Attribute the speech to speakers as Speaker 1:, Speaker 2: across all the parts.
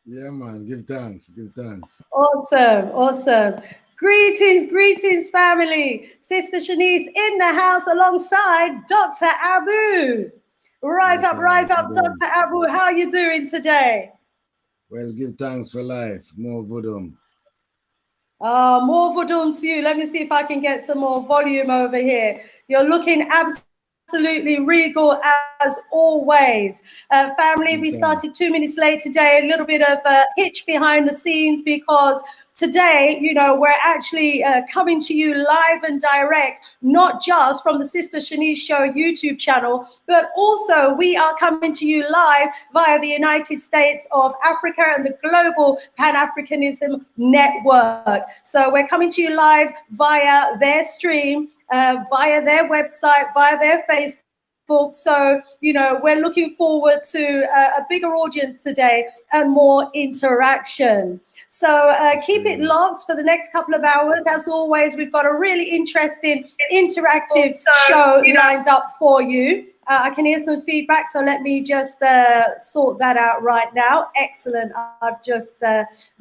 Speaker 1: Yeah, man. Give thanks. Give thanks.
Speaker 2: Awesome, awesome. Greetings, greetings, family. Sister Shanice in the house alongside Dr. Abu.
Speaker 1: Yes,
Speaker 2: Rise
Speaker 1: right.
Speaker 2: up, Dr. Abu. How are you doing today?
Speaker 1: Well, give thanks for life. More vodum.
Speaker 2: More vodum to you. Let me see if I can get some more volume over here. You're looking absolutely regal as always. Family, we
Speaker 1: Give
Speaker 2: started
Speaker 1: thanks.
Speaker 2: 2 minutes late today. A little bit of a hitch behind the scenes because today, we're actually coming to you live and direct, not just from the Sister Shanice Show YouTube channel, but also we are coming to you live via the United States of Africa and the Global Pan-Africanism Network. So we're coming to you live via their stream, via their website, via their Facebook. So, we're looking forward to a bigger audience today and more interaction. So keep it
Speaker 1: Sure.
Speaker 2: locked for the next couple of hours. As always, we've got a really interesting, interactive show lined up for you. I can hear some feedback, so let me just sort that out right now. Excellent. I've just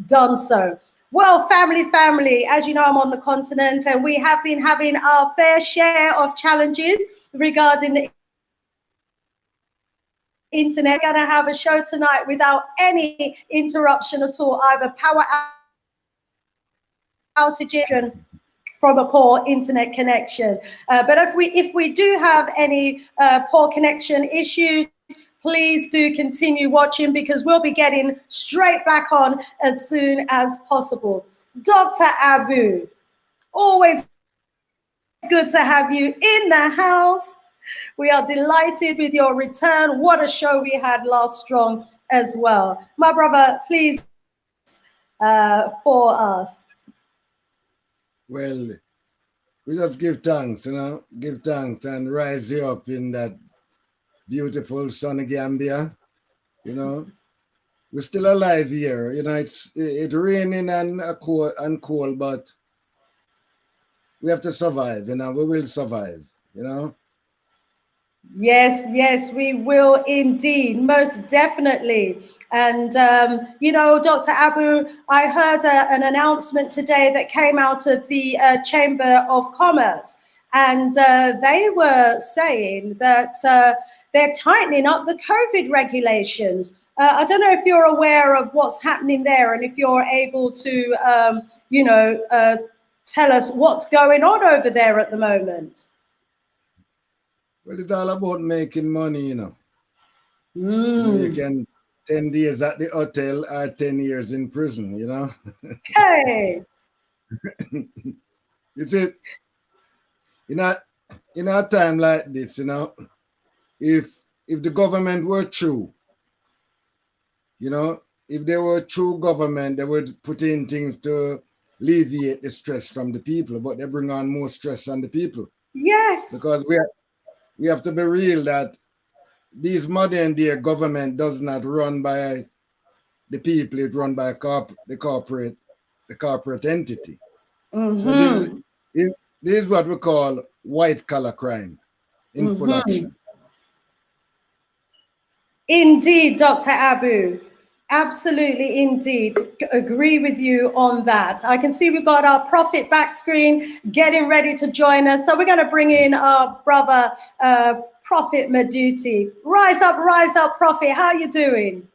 Speaker 2: done so. Well, family, as you know, I'm on the continent and we have been having our fair share of challenges regarding the internet. We're going to have a show tonight without any interruption at all, either power outages from a poor internet connection. But if we do have any poor connection issues, please do continue watching because we'll be getting straight back on as soon as possible. Dr. Abu, always good to have you in the house. We are delighted with your return. What a show we had last strong as well. My brother, please for us.
Speaker 1: Well, we just give thanks, give thanks and rise you up in that beautiful sunny Gambia. You know, we're still alive here. It's raining and cold, but we have to survive. We will survive.
Speaker 2: Yes, we will indeed, most definitely. And, Dr. Abu, I heard an announcement today that came out of the Chamber of Commerce, and they were saying that they're tightening up the COVID regulations. I don't know if you're aware of what's happening there and if you're able to, tell us what's going on over there at the moment.
Speaker 1: Well, it's all about making money. You
Speaker 2: Mm.
Speaker 1: can 10 days at the hotel or 10 years in prison.
Speaker 2: Hey.
Speaker 1: You see, in a in a time like this, if the government were true, you know, if they were true government, they would put in things to alleviate the stress from the people, but they bring on more stress on the people.
Speaker 2: Yes.
Speaker 1: Because we have to be real that these modern day government does not run by the people, it run by the corporate entity. So
Speaker 2: Mm-hmm.
Speaker 1: this is what we call white collar crime in full
Speaker 2: Mm-hmm.
Speaker 1: action.
Speaker 2: Indeed, Dr. Abu. Absolutely, indeed. Agree with you on that. I can see we've got our prophet back screen getting ready to join us. So we're going to bring in our brother, Prophet Maduti. Rise up, Prophet. How are you doing?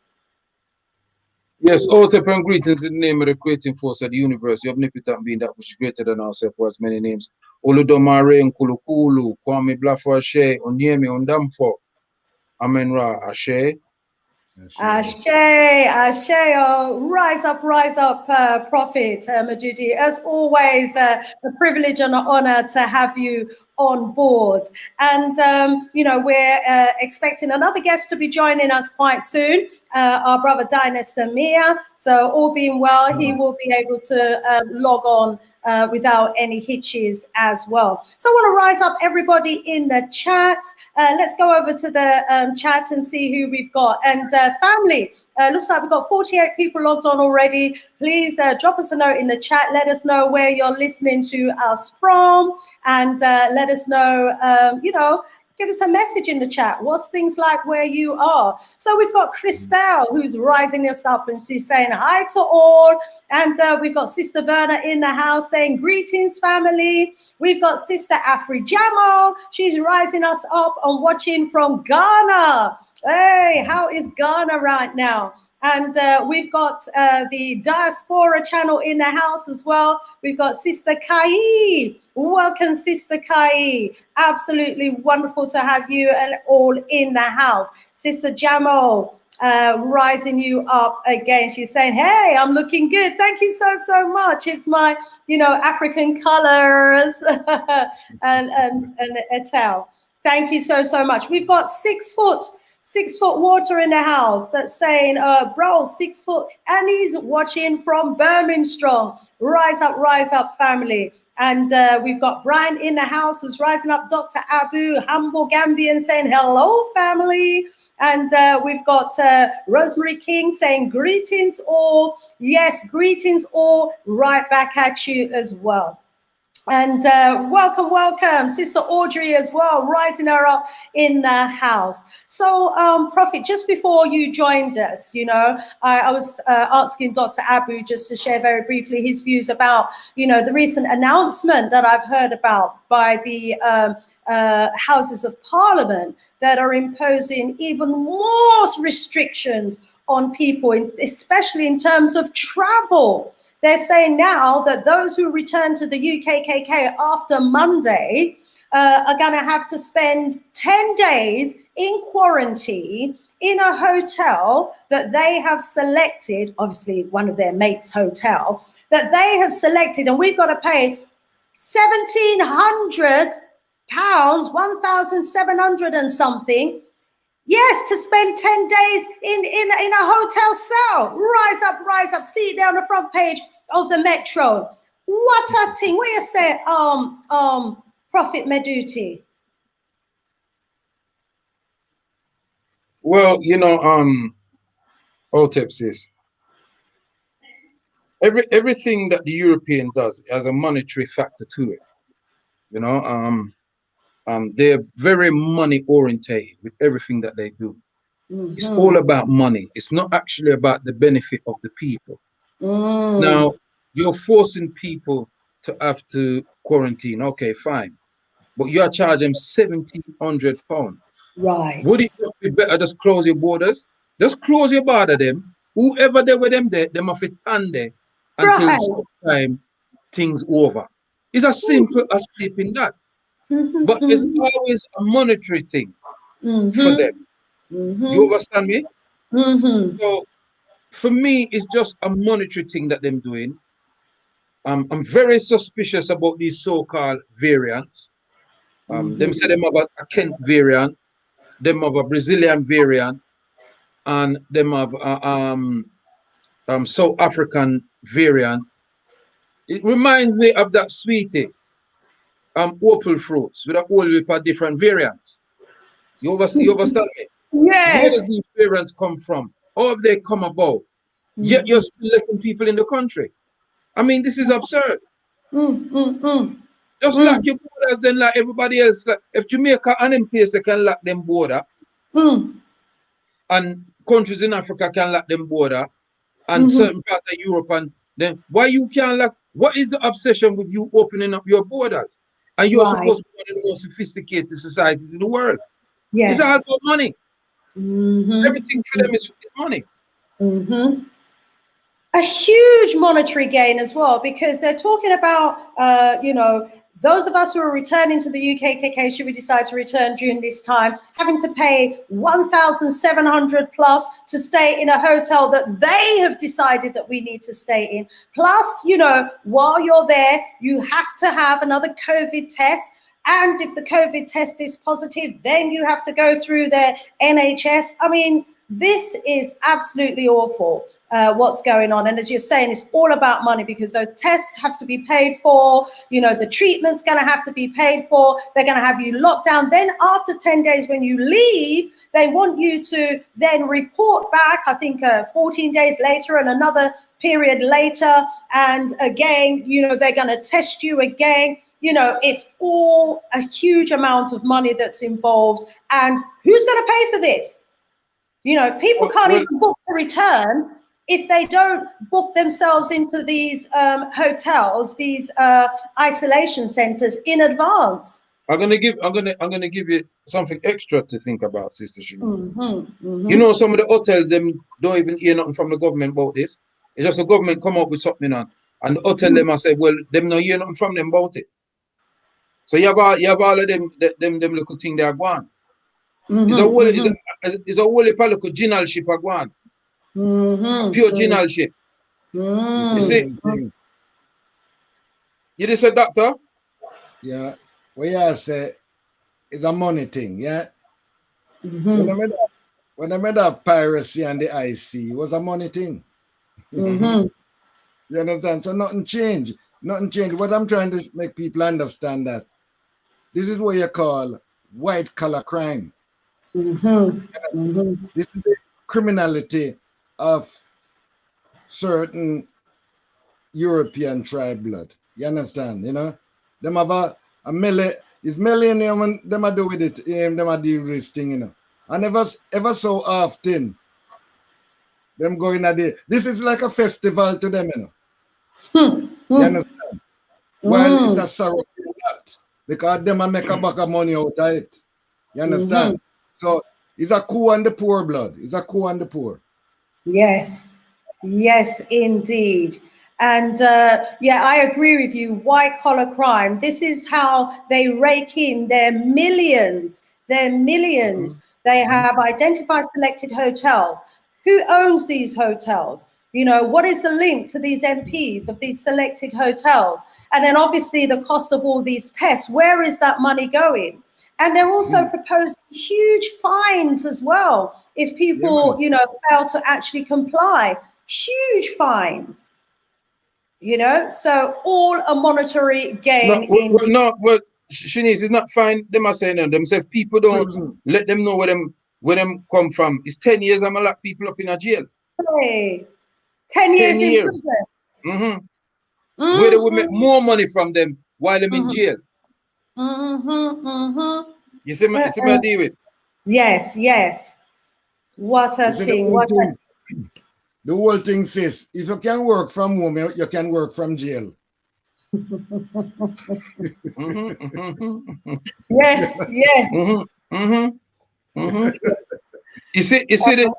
Speaker 3: Yes, all type and greetings in the name of the creating force of the universe. You have omnipotent being that which is greater than ourselves, who has many names. Oludomare Nkulukulu, Kwame Blafo Ashe, Onyemi Ondamfo, Amen Ra Ashe.
Speaker 2: Ashe, rise up, Prophet Majidi. As always, a privilege and an honor to have you on board. And, we're expecting another guest to be joining us quite soon, our brother Dinah Samir. So all being well, he will be able to log on without any hitches as well. So I want to rise up everybody in the chat. Let's go over to the chat and see who we've got. And family, looks like we've got 48 people logged on already. Please drop us a note in the chat. Let us know where you're listening to us from, and let us know, give us a message in the chat. What's things like where you are? So we've got Christelle, who's rising us up, and she's saying hi to all. And we've got Sister Verna in the house saying greetings, family. We've got Sister Afri Jamo. She's rising us up and watching from Ghana. Hey, how is Ghana right now? And we've got the Diaspora channel in the house as well. We've got Sister Kai. Welcome, Sister Kai. Absolutely wonderful to have you and all in the house. Sister Jamo, rising you up again. She's saying, hey, I'm looking good. Thank you so much. It's my, African colors and etel. Thank you so much. We've got 6 foot water in the house that's saying, bro, 6 foot, and he's watching from Birmingham. Rise up, family. And we've got Brian in the house who's rising up. Dr. Abu, humble Gambian, saying hello, family. And we've got Rosemary King saying greetings all. Yes, greetings all, right back at you as well. And welcome, Sister Audrey as well, rising her up in the house. So, Prophet, just before you joined us, I was asking Dr. Abu just to share very briefly his views about, the recent announcement that I've heard about by the Houses of Parliament that are imposing even more restrictions on people, especially in terms of travel. They're saying now that those who return to the UKKK after Monday are going to have to spend 10 days in quarantine in a hotel that they have selected, obviously one of their mates' hotel, that they have selected, and we've got to pay £1,700, 1,700 and something. Yes, to spend 10 days in a hotel cell. Rise up. See it down the front page of the Metro. What a thing. What you say, Prophet Meduti?
Speaker 3: Well, Otep says, everything that the European does has a monetary factor to it. They're very money orientated with everything that they do. Mm-hmm. It's all about money. It's not actually about the benefit of the people. Now, you're forcing people to have to quarantine. Okay, fine. But you are charging £1,700.
Speaker 2: Right.
Speaker 3: Would it not be better just close your borders? Just close your border them. Whoever they were them there, they must be stand there until sometime things over. It's as simple as flipping that. But there's always a monetary thing for them. You understand me? So for me, it's just a monetary thing that they're doing. I'm very suspicious about these so-called variants. Them say them have a Kent variant, them have a Brazilian variant, and them have a South African variant. It reminds me of that sweetie, opal fruits with a whole heap of different variants. You understand me?
Speaker 2: Yes.
Speaker 3: Where does these variants come from? How have they come about? Yet you're still letting people in the country. I mean, this is absurd. Just lock your borders, then like everybody else. Like, if Jamaica and them place, they can lock them border. And countries in Africa can lock them border. And certain parts of Europe. And then why you can't lock? What is the obsession with you opening up your borders? And you're supposed to be one of the most sophisticated societies in the world. Yes. It's all about money. Everything for them is money.
Speaker 2: A huge monetary gain as well, because they're talking about, those of us who are returning to the UKKK, should we decide to return during this time, having to pay 1,700 plus to stay in a hotel that they have decided that we need to stay in. Plus, while you're there, you have to have another COVID test. And if the COVID test is positive, then you have to go through their NHS. I mean, this is absolutely awful. What's going on. And as you're saying, it's all about money, because those tests have to be paid for. The treatment's going to have to be paid for. They're going to have you locked down. Then after 10 days, when you leave, they want you to then report back, I think 14 days later and another period later. And again, they're going to test you again. you know, it's all a huge amount of money that's involved. And who's going to pay for this? You know, people can't even book a return if they don't book themselves into these hotels, these isolation centers in advance.
Speaker 3: I'm gonna give you something extra to think about, Sister Shanice. You know, some of the hotels them don't even hear nothing from the government about this. It's just the government come up with something on, and the hotel them I say, well, them not hear nothing from them about it. So you have all of them little thing they are going. It's a whole heap of little generalship are going. Pure generalship. You see? You just said, doctor?
Speaker 1: Yeah. What you say it's a money thing, yeah? When I made that piracy and the IC, it was a money thing. You understand? So nothing changed. Nothing changed. What I'm trying to make people understand that this is what you call white collar crime. This is the criminality of certain European tribe blood. You understand? You know? Them have a it's millennium and them a do with it, them a deal with this thing, you know. And ever so often, them going at this is like a festival to them, you know. You understand? While it's a sorrow for that, because them a make a bag of money out of it. You understand? So it's a coup on the poor blood. It's a coup on the poor.
Speaker 2: Yes. Yes, indeed. And yeah, I agree with you. White collar crime. This is how they rake in their millions. They have identified selected hotels. Who owns these hotels? You know, what is the link to these MPs of these selected hotels? And then obviously the cost of all these tests. Where is that money going? And they're also proposing huge fines as well if people, you know, fail to actually comply. Huge fines. You know, so all a monetary gain.
Speaker 3: Shanice, it's not fine. Them are saying them. Say if people don't let them know where them come from. It's 10 years. I'm a lock people up in a jail.
Speaker 2: Hey, 10 years in prison.
Speaker 3: Where they will make more money from them while them in jail. You see what I deal with?
Speaker 2: Yes. What a thing.
Speaker 1: The whole thing says, if you can work from home, you can work from jail.
Speaker 2: Yes.
Speaker 3: You see that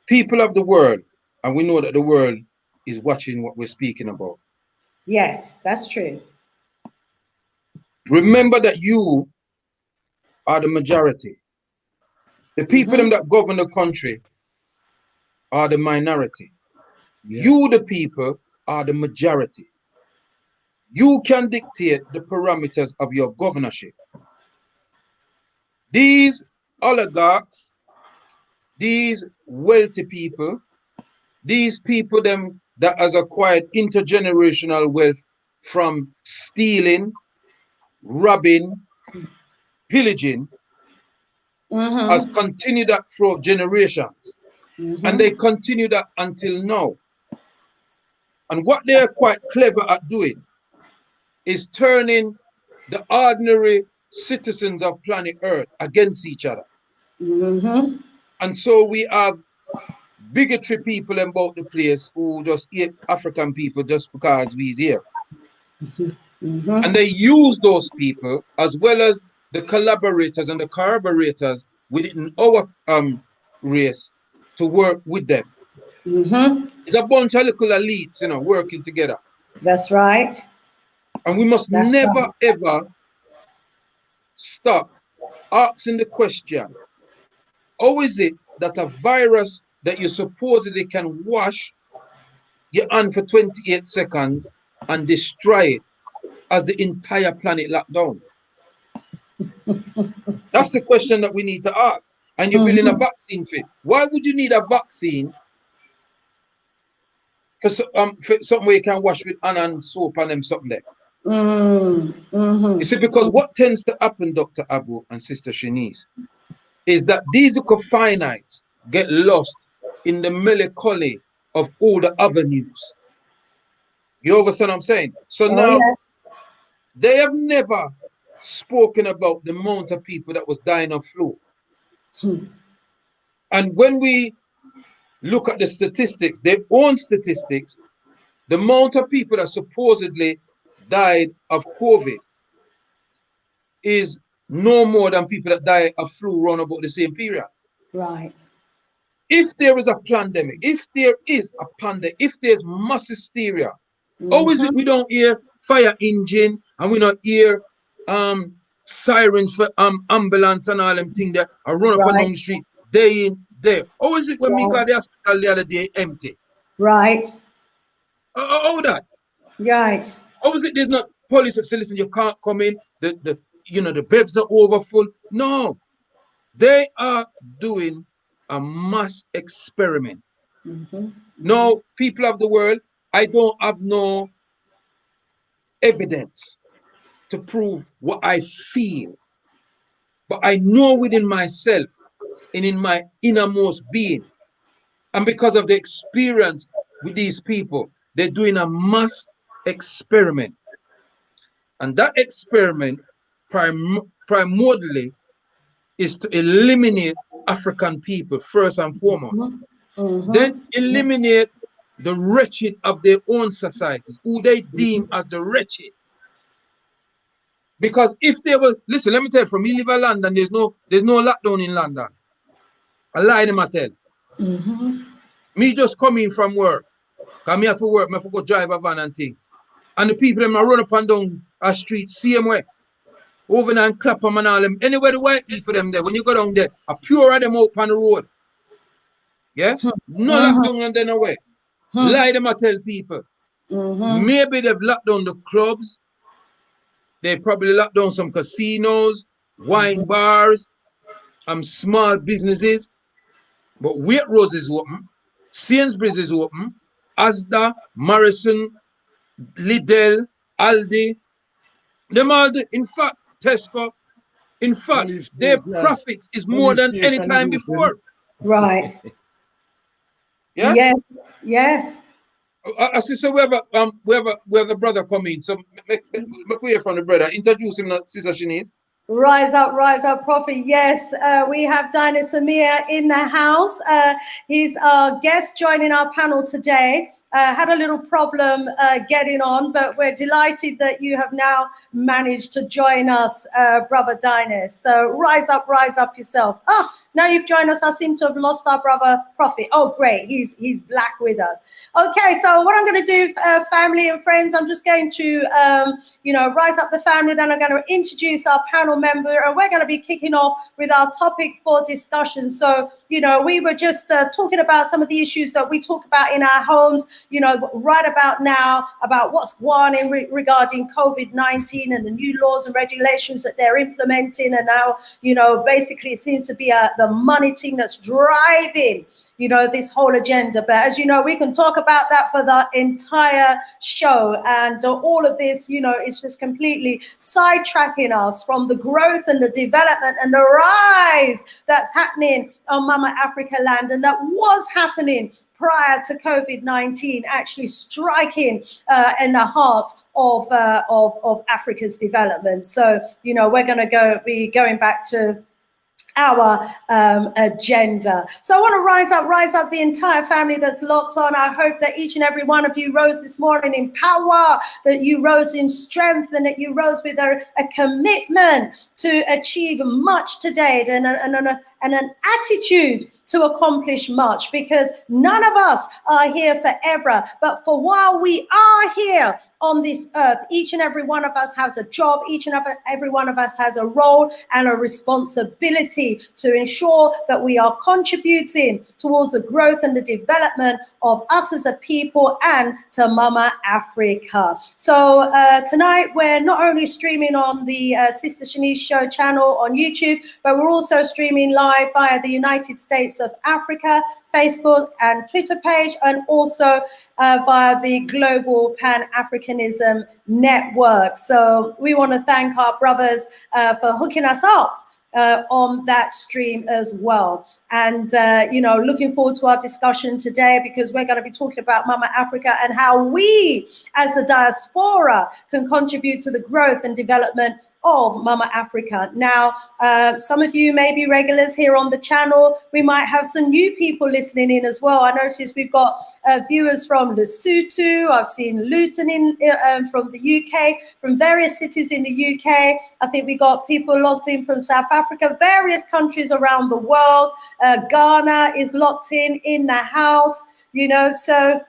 Speaker 3: people of the world, and we know that the world is watching what we're speaking about.
Speaker 2: Yes, that's true.
Speaker 3: Remember that you are the majority. The people them that govern the country are the minority. You, the people, are the majority. You can dictate the parameters of your governorship. These oligarchs, these wealthy people, these people them that has acquired intergenerational wealth from stealing, robbing, pillaging, has continued that throughout generations. And they continue that until now. And what they are quite clever at doing is turning the ordinary citizens of planet Earth against each other. And so we have bigotry people about the place who just hate African people just because we're here. And they use those people as well as the collaborators and the corroborators within our race to work with them. It's a bunch of little elites, you know, working together.
Speaker 2: That's right.
Speaker 3: And we must never, ever stop asking the question, how is it that a virus that you supposedly can wash your hand for 28 seconds and destroy it as the entire planet locked down? That's the question that we need to ask. And you're building a vaccine for it. Why would you need a vaccine for something where you can wash with hand and soap and them something there? You see, because what tends to happen, Dr. Abu and Sister Shanice, is that these little finites get lost in the melancholy of all the other news. You understand what I'm saying? So now They have never spoken about the amount of people that was dying of flu. And when we look at the statistics, their own statistics, the amount of people that supposedly died of COVID is no more than people that die of flu around about the same period.
Speaker 2: Right.
Speaker 3: If there is a pandemic, if there's mass hysteria, how is it we don't hear fire engine and we don't hear sirens for ambulance and all them things that are run up and down the street day in, day? How is it when me got the hospital the other day empty?
Speaker 2: Right.
Speaker 3: How that?
Speaker 2: Right.
Speaker 3: How is it there's not police that say, listen, you can't come in, the beds are overfull? No. They are doing a mass experiment. No, people of the world, I don't have no evidence to prove what I feel. But I know within myself and in my innermost being, and because of the experience with these people, they're doing a mass experiment. And that experiment primordially is to eliminate African people first and foremost. Then eliminate the wretched of their own societies, who they deem as the wretched. Because if they were, listen, let me tell you, from me live in London, there's no lockdown in London. I lie them I tell. Me just coming from work. Cause me have to work, me have to go drive a van and thing. And the people them run up and down a street, same way. Over there and clap them and all them. Anywhere the white people them there, when you go down there, a pure of them out on the road. Yeah? No lockdown and then away. Lie them I tell people. Maybe they've locked down the clubs. They probably locked down some casinos, wine bars, small businesses. But Waitrose is open, Sainsbury's is open, Asda, Morrison, Lidl, Aldi. Them all do, in fact, Tesco, in fact, their profits is more than any time before.
Speaker 2: Right.
Speaker 3: Yeah?
Speaker 2: Yes. Yes.
Speaker 3: I see, so we have a brother coming. So make way hear from the brother. Introduce him, Sister Shanice.
Speaker 2: Rise up, Prophet. Yes, we have Dinah Samir in the house. He's our guest joining our panel today. Had a little problem getting on, but we're delighted that you have now managed to join us, Brother Dinah. So rise up yourself. Now you've joined us. I seem to have lost our brother Prophet. Oh, great. He's black with us. Okay, so what I'm going to do, family and friends, I'm just going to, rise up the family. Then I'm going to introduce our panel member, and we're going to be kicking off with our topic for discussion. So, we were just talking about some of the issues that we talk about in our homes, right about now, about what's going on regarding COVID-19 and the new laws and regulations that they're implementing. And now, basically it seems to be the money thing that's driving this whole agenda. But as you know, we can talk about that for the entire show, and all of this is just completely sidetracking us from the growth and the development and the rise that's happening on Mama Africa land, and that was happening prior to COVID-19 actually striking in the heart of Africa's development. So we're going to be going back to our agenda. So I want to rise up the entire family that's locked on. I hope that each and every one of you rose this morning in power, that you rose in strength, and that you rose with a commitment to achieve much today, and an attitude to accomplish much, because none of us are here forever, but for while we are here on this earth, each and every one of us has a job, each and every one of us has a role and a responsibility to ensure that we are contributing towards the growth and the development of us as a people and to Mama Africa. So tonight we're not only streaming on the Sista Shanice Show channel on YouTube, but we're also streaming live via the United States of Africa, Facebook and Twitter page, and also via the Global Pan-Africanism Network. So we want to thank our brothers for hooking us up on that stream as well. And, you know, looking forward to our discussion today, because we're going to be talking about Mama Africa and how we as the diaspora can contribute to the growth and development of Mama Africa. Now, some of you may be regulars here on the channel. We might have some new people listening in as well. I noticed we've got viewers from Lesotho. I've seen Luton from the UK, from various cities in the UK. I think we got people logged in from South Africa, various countries around the world. Ghana is locked in the house, you know, so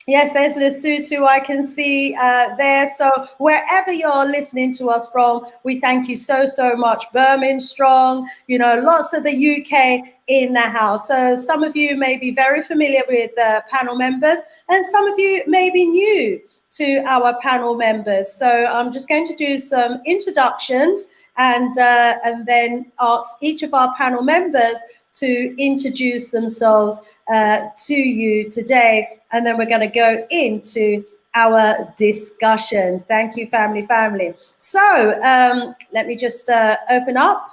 Speaker 2: yes, there's Lesotho I can see there. So wherever you're listening to us from, we thank you so much. Birmingham strong, you know, lots of the UK in the house. So some of you may be very familiar with panel members, and some of you may be new to our panel members. So I'm just going to do some introductions and then ask each of our panel members to introduce themselves to you today, and then we're going to go into our discussion. Thank you, family. So let me just open up.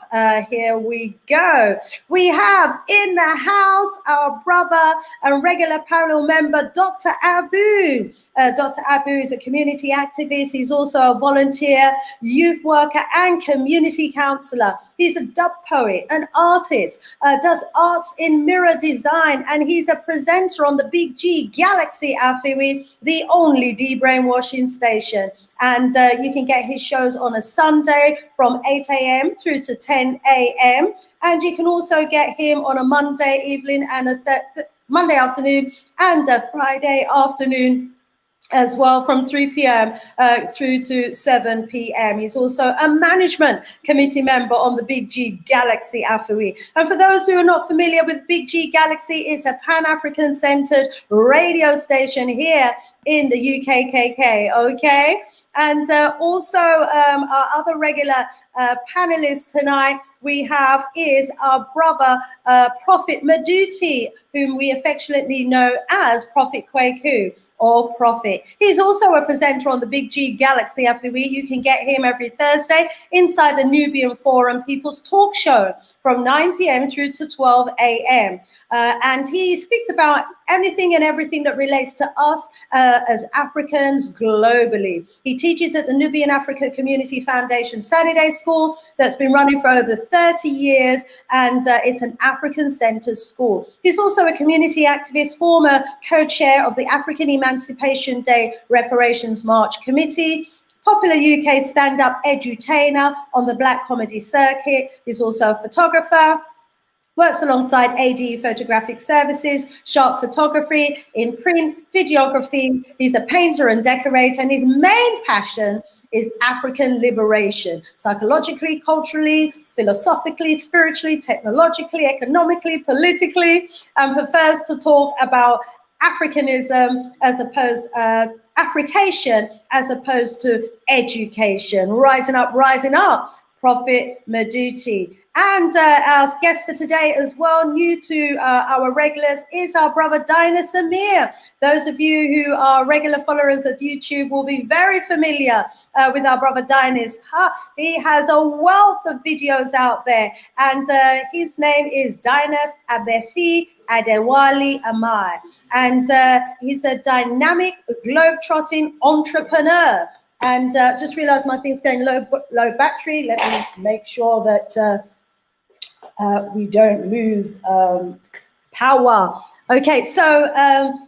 Speaker 2: Here we go. We have in the house our brother and regular panel member, Dr. Abu. Dr. Abu is a community activist. He's also a volunteer, youth worker, and community counselor. He's a dub poet, an artist, does arts in mirror design, and he's a presenter on the Big G Galaxy Afiwi, the only de-brainwashing station. And you can get his shows on a Sunday from 8 a.m. through to 10 a.m. And you can also get him on a Monday evening and a Monday afternoon and a Friday afternoon as well, from 3 p.m. Through to 7 p.m. He's also a management committee member on the Big G Galaxy Afiwi. And for those who are not familiar with Big G Galaxy, it's a Pan-African centered radio station here in the UKKK, okay? And also our other regular panelists tonight we have is our brother, Prophet Maduti, whom we affectionately know as Prophet Kwaku, or Prophet. He's also a presenter on the Big G Galaxy Afiwi. You can get him every Thursday inside the Nubian Forum People's Talk Show from 9 p.m. through to 12 a.m. And he speaks about anything and everything that relates to us as Africans globally. He teaches at the Nubian Africa Community Foundation Saturday School that's been running for over 30 years, and it's an African-centered school. He's also a community activist, former co-chair of the African Emancipation Day Reparations March Committee, popular UK stand-up edutainer on the Black comedy circuit. He's also a photographer, works alongside AD Photographic Services, Sharp Photography, in print, videography. He's a painter and decorator, and his main passion is African liberation, psychologically, culturally, philosophically, spiritually, technologically, economically, politically, and prefers to talk about Africanism as opposed Africation as opposed to education. Rising up, Prophet Maduti. And our guest for today as well, new to our regulars, is our brother Dina Samir. Those of you who are regular followers of YouTube will be very familiar with our brother Dinas. He has a wealth of videos out there, and his name is Dinas Abefi Adewale Amai. And he's a dynamic, globe-trotting entrepreneur. And just realized my thing's going low battery. Let me make sure that we don't lose power. Okay, so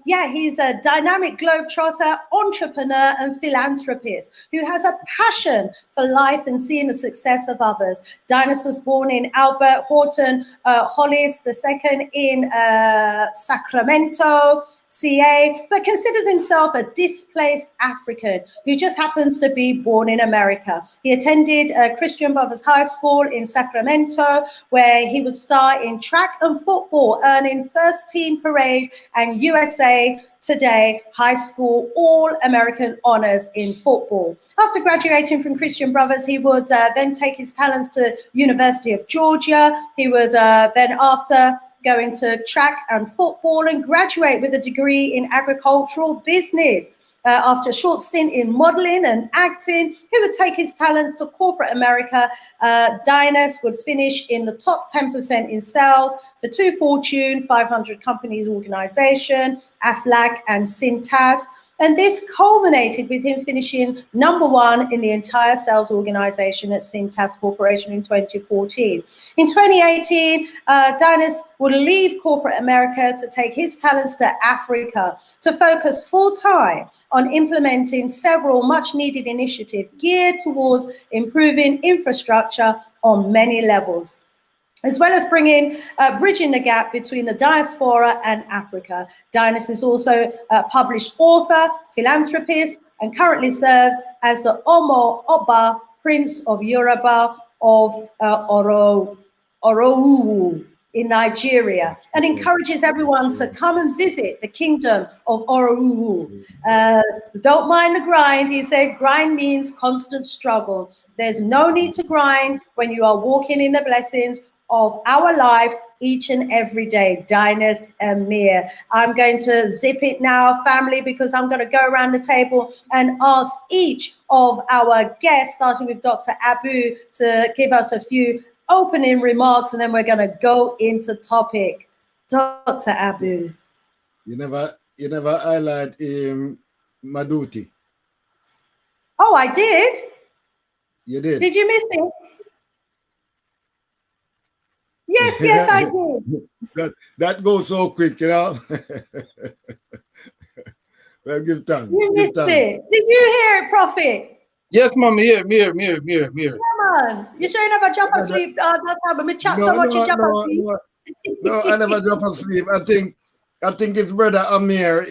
Speaker 2: yeah, he's a dynamic globetrotter, entrepreneur, and philanthropist who has a passion for life and seeing the success of others. Dinas was born in Albert Horton Hollis II in Sacramento, CA, but considers himself a displaced African who just happens to be born in America. He attended Christian Brothers High School in Sacramento, where he would star in track and football, earning first team parade and USA Today High School All-American honors in football. After graduating from Christian Brothers, he would then take his talents to University of Georgia. He would then, after go into track and football, and graduate with a degree in agricultural business. After a short stint in modeling and acting, he would take his talents to corporate America. Dinas would finish in the top 10% in sales for two Fortune 500 companies organization, Aflac and Cintas. And this culminated with him finishing #1 in the entire sales organization at Cintas Corporation in 2014. In 2018, Dinas would leave corporate America to take his talents to Africa to focus full-time on implementing several much-needed initiatives geared towards improving infrastructure on many levels, as well as bridging the gap between the diaspora and Africa. Dinas is also a published author, philanthropist, and currently serves as the Omo Oba, Prince of Yoruba of Orowu in Nigeria, and encourages everyone to come and visit the kingdom of Orowu. Don't mind the grind, he said. Grind means constant struggle. There's no need to grind when you are walking in the blessings of our life each and every day. Dinas Amir. I'm going to zip it now, family, because I'm going to go around the table and ask each of our guests, starting with Dr. Abu, to give us a few opening remarks, and then we're going to go into topic. Dr. Abu.
Speaker 1: You never highlight Maduti.
Speaker 2: Oh, I did?
Speaker 1: You did?
Speaker 2: Did you miss it? Yes, I did.
Speaker 1: That goes so quick, you know. Well, give thanks.
Speaker 2: You missed it. Did you hear it, Prophet?
Speaker 3: Yes, ma'am. Here.
Speaker 2: Come on. You sure you never drop asleep?
Speaker 1: No, I never drop asleep. I think it's brother Amir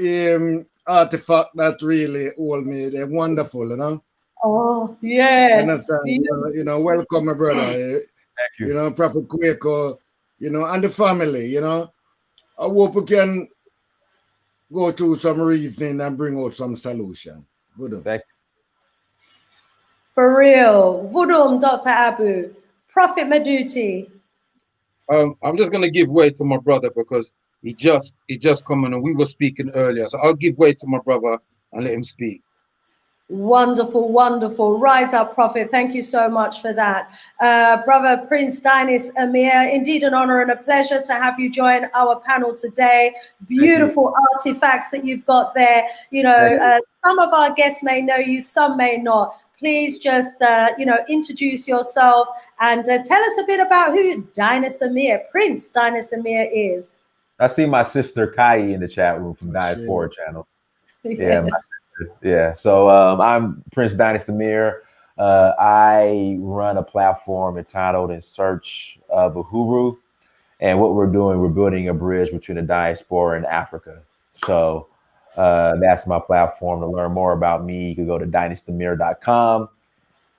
Speaker 1: artifact that really hold me. They're wonderful, you know.
Speaker 2: Oh, yes.
Speaker 1: You know, welcome, my brother.
Speaker 4: Thank you.
Speaker 1: You know, Prophet Quaker, you know, and the family, you know. I hope we can go through some reasoning and bring out some solution. Good.
Speaker 4: Thank you.
Speaker 2: For real. Vudum, Dr. Abu. Prophet Maduti.
Speaker 3: I'm just gonna give way to my brother because he just come in and we were speaking earlier. So I'll give way to my brother and let him speak.
Speaker 2: Wonderful, wonderful. Rise up, Prophet. Thank you so much for that. Brother Prince Dinas Amir, indeed an honor and a pleasure to have you join our panel today. Beautiful artifacts that you've got there. You know, some of our guests may know you, some may not. Please just, introduce yourself and tell us a bit about who Dinas Amir, Prince Dinas Amir is.
Speaker 4: I see my sister Kai in the chat room from Diaspora channel. Yeah,
Speaker 2: Yes.
Speaker 4: Yeah, so I'm Prince Dinas Amir. I run a platform entitled In Search of Uhuru. And what we're doing, we're building a bridge between the diaspora and Africa. So that's my platform. To learn more about me, you can go to dynastamir.com,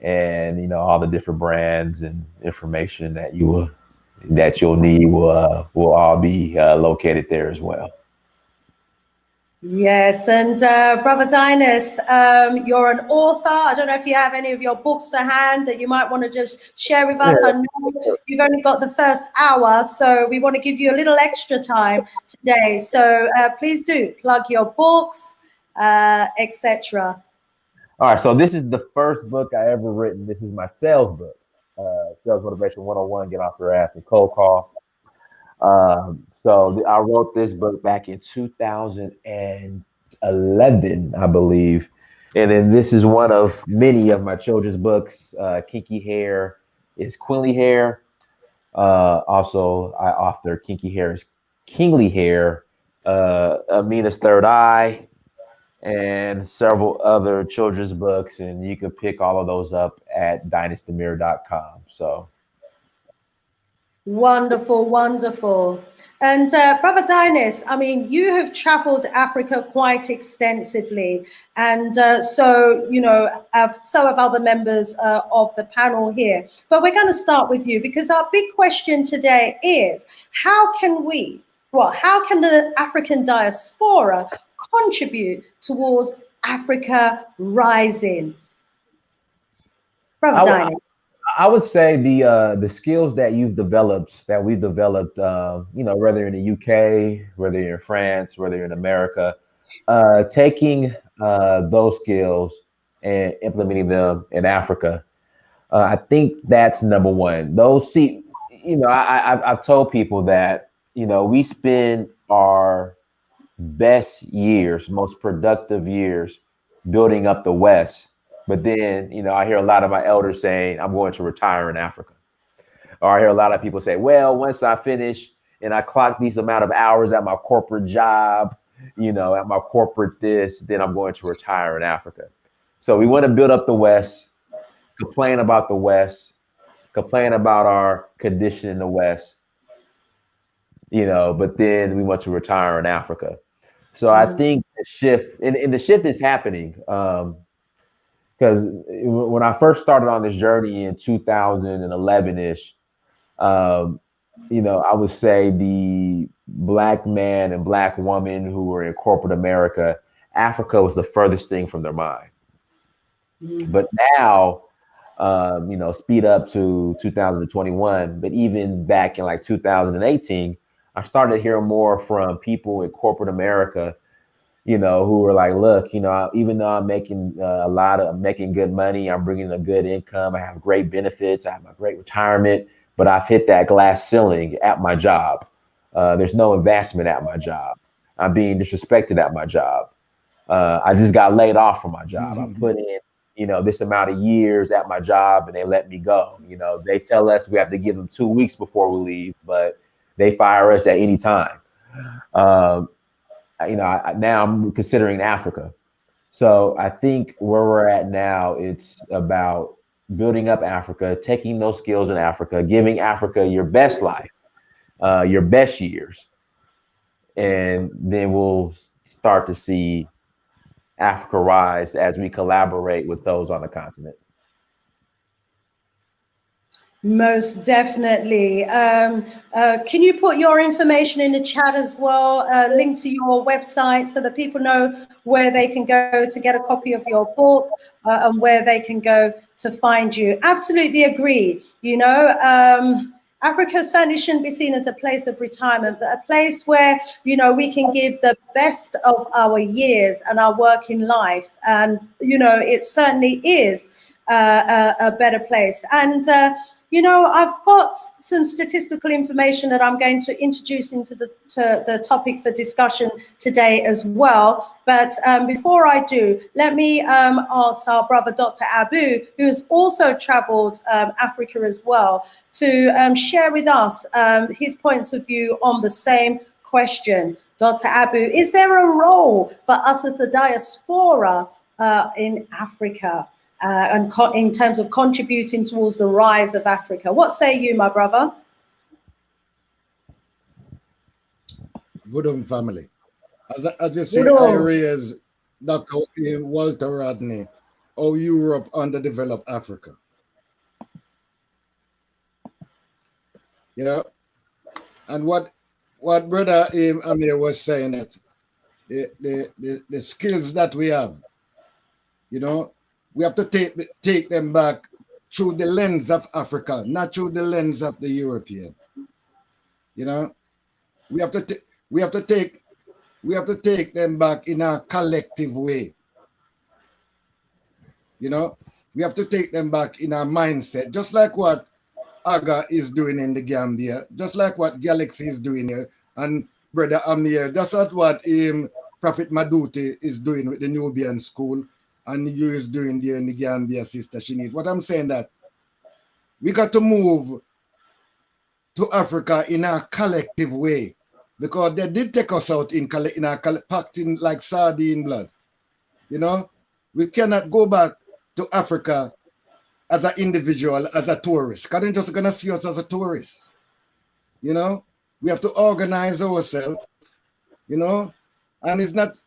Speaker 4: and you know all the different brands and information that you'll need will all be located there as well.
Speaker 2: Yes, and Brother Dinas, you're an author. I don't know if you have any of your books to hand that you might want to just share with us. I know you've only got the first hour, so we want to give you a little extra time today. So please do plug your books, etc.
Speaker 4: All right, so this is the first book I ever written. This is my sales book, Sales Motivation 101, Get Off Your Ass and Cold Call. So I wrote this book back in 2011, I believe. And then this is one of many of my children's books. Kinky Hair is Queenly Hair. Also, I author Kinky Hair is Kingly Hair, Amina's Third Eye, and several other children's books. And you can pick all of those up at dynastamir.com. So.
Speaker 2: Wonderful, wonderful. And Brother Dinas, I mean, you have traveled Africa quite extensively. And so have other members of the panel here. But we're going to start with you because our big question today is, how can the African diaspora contribute towards Africa rising? Brother Dinas.
Speaker 4: I would say the skills that we've developed, whether in the UK, whether you're in France, whether you're in America, taking those skills and implementing them in Africa. I think that's number one. I've told people that, we spend our best years, most productive years building up the West. But then, I hear a lot of my elders saying, I'm going to retire in Africa. Or I hear a lot of people say, well, once I finish and I clock these amount of hours at my corporate job, at my corporate this, then I'm going to retire in Africa. So we want to build up the West, complain about the West, complain about our condition in the West, but then we want to retire in Africa. So I think the shift, and the shift is happening, because when I first started on this journey in 2011-ish, I would say the Black man and Black woman who were in corporate America, Africa was the furthest thing from their mind. But now, speed up to 2021, but even back in like 2018, I started hearing more from people in corporate America, who were like, look, even though I'm making I'm making good money, I'm bringing a good income, I have great benefits, I have a great retirement, but I've hit that glass ceiling at my job. There's no investment at my job. I'm being disrespected at my job. I just got laid off from my job. I put in, this amount of years at my job and they let me go. They tell us we have to give them 2 weeks before we leave, but they fire us at any time. Now I'm considering Africa. So I think where we're at now, it's about building up Africa, taking those skills in Africa, giving Africa your best life, your best years. And then we'll start to see Africa rise as we collaborate with those on the continent.
Speaker 2: Most definitely. Can you put your information in the chat as well? Link to your website so that people know where they can go to get a copy of your book and where they can go to find you. Absolutely agree. Africa certainly shouldn't be seen as a place of retirement, but a place where, we can give the best of our years and our working life. And, it certainly is a better place. And, I've got some statistical information that I'm going to introduce into the topic for discussion today as well. But before I do, let me ask our brother, Dr. Abu, who has also traveled Africa as well, to share with us his points of view on the same question. Dr. Abu, is there a role for us as the diaspora in Africa? And in terms of contributing towards the rise of Africa. What say you, my brother?
Speaker 1: Good family. As you say, I raised Dr. Walter Rodney, how Europe underdeveloped Africa. And what brother Amir was saying, that the skills that we have, we have to take them back through the lens of Africa, not through the lens of the European. We have to take them back in a collective way. We have to take them back in our mindset, just like what Aga is doing in the Gambia, just like what Galaxy is doing here, and Brother Amir, that's what Prophet Maduti is doing with the Nubian school. And you is doing there in the Gambia, Sista Shanice. What I'm saying that we got to move to Africa in a collective way, because they did take us out packed in like sardine blood. We cannot go back to Africa as an individual, as a tourist, because they're just gonna see us as a tourist. We have to organize ourselves, and it's not,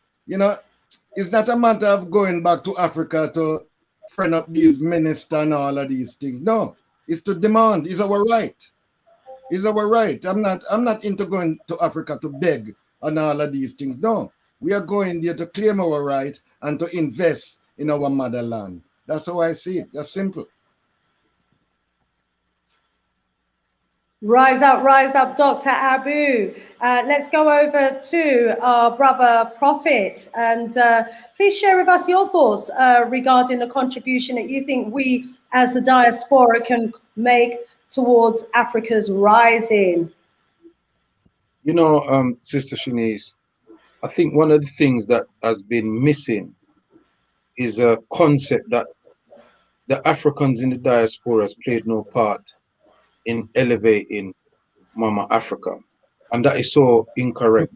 Speaker 1: it's not a matter of going back to Africa to friend up these ministers and all of these things. No, it's to demand. It's our right. It's our right. I'm not into going to Africa to beg and all of these things. No, we are going there to claim our right and to invest in our motherland. That's how I see it. That's simple.
Speaker 2: Rise up, Dr. Abu. Let's go over to our brother Prophet, and please share with us your thoughts regarding the contribution that you think we as the diaspora can make towards Africa's rising.
Speaker 3: You know, Sister Shanice, I think one of the things that has been missing is a concept that the Africans in the diaspora has played no part in elevating Mama Africa. And that is so incorrect.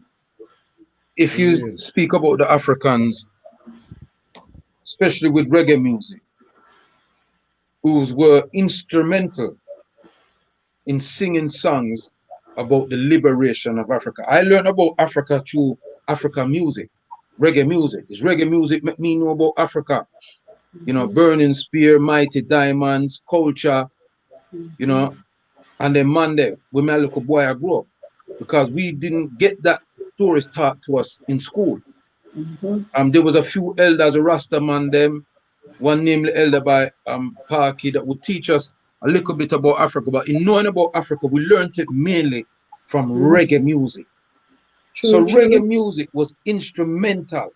Speaker 3: If you
Speaker 1: Agreed.
Speaker 3: speak about the Africans, especially with reggae music, who were instrumental in singing songs about the liberation of Africa. I learned about Africa through African music, reggae music. It's reggae music make me know about Africa. You know, Burning Spear, Mighty Diamonds, Culture, you know, and then Monday, when my little boy I grew up, because we didn't get that stories taught to us in school. There was a few elders, a Rasta man, them, one named elder by Parky that would teach us a little bit about Africa. But in knowing about Africa, we learned it mainly from reggae music. So reggae music was instrumental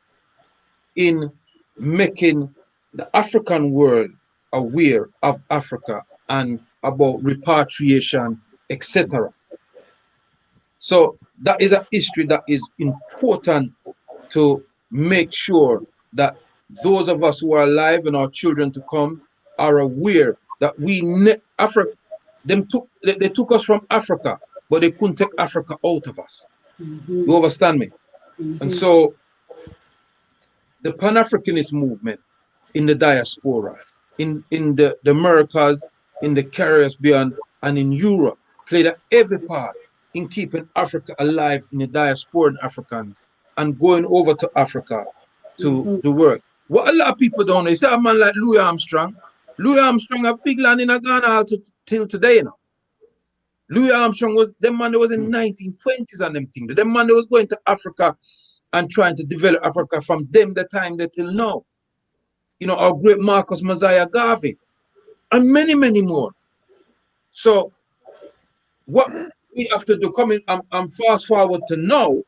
Speaker 3: in making the African world aware of Africa and about repatriation, etc. So that is a history that is important to make sure that those of us who are alive and our children to come are aware that they took us from Africa, but they couldn't take Africa out of us. You understand me? And so the Pan-Africanist movement in the diaspora, in the Americas, in the Caribbean, and in Europe played a heavy part in keeping Africa alive in the diasporan Africans and going over to Africa to do work. What a lot of people don't know, you see a man like Louis Armstrong. Louis Armstrong a big land in Ghana till today, you know. Louis Armstrong was the man that was in 1920s and them things. The man that was going to Africa and trying to develop Africa from them the time that till now. You know, our great Marcus Mosiah Garvey, and many, many more. So what we have to do, coming and fast forward to now,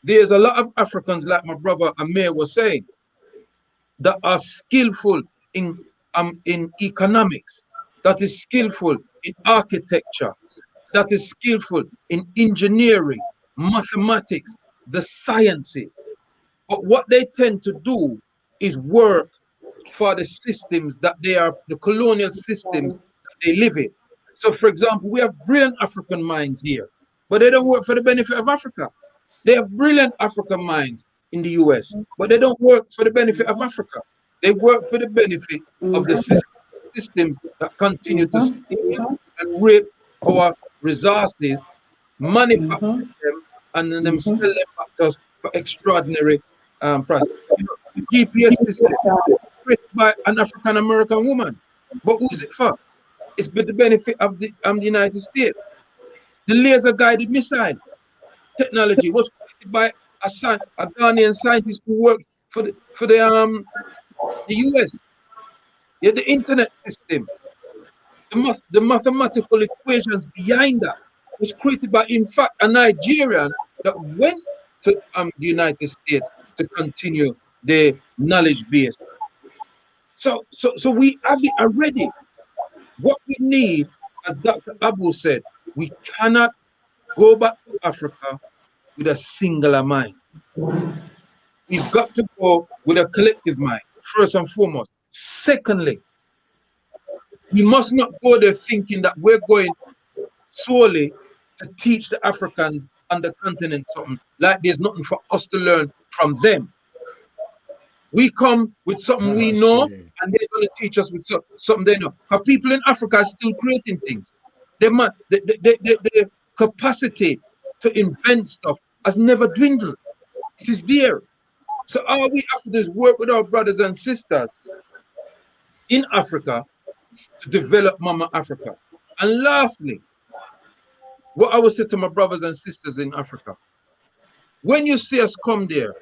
Speaker 3: there's a lot of Africans, like my brother Amir was saying, that are skillful in economics, that is skillful in architecture, that is skillful in engineering, mathematics, the sciences. But what they tend to do is work for the systems that they are, the colonial systems that they live in. So, for example, we have brilliant African minds here, but they don't work for the benefit of Africa. They have brilliant African minds in the US, but they don't work for the benefit of Africa. They work for the benefit of the systems that continue to steal and rape our resources, manufacture them, and then sell them back to us for extraordinary price. You know, the GPS system created by an African American woman, but who is it for? It's for the benefit of the United States. The laser guided missile technology was created by a Ghanaian scientist who worked for the US. Yeah, the internet system, the mathematical equations behind that was created by, in fact, a Nigerian that went to the United States to continue the knowledge base. So we have it already. What we need, as Dr. Abu said, we cannot go back to Africa with a singular mind. We've got to go with a collective mind, first and foremost. Secondly, we must not go there thinking that we're going solely to teach the Africans on the continent something, like there's nothing for us to learn from them. We come with something we know, and they're going to teach us with something they know. Because people in Africa are still creating things. The capacity to invent stuff has never dwindled. It is there. So all we have to do is work with our brothers and sisters in Africa to develop Mama Africa. And lastly, what I would say to my brothers and sisters in Africa, when you see us come there,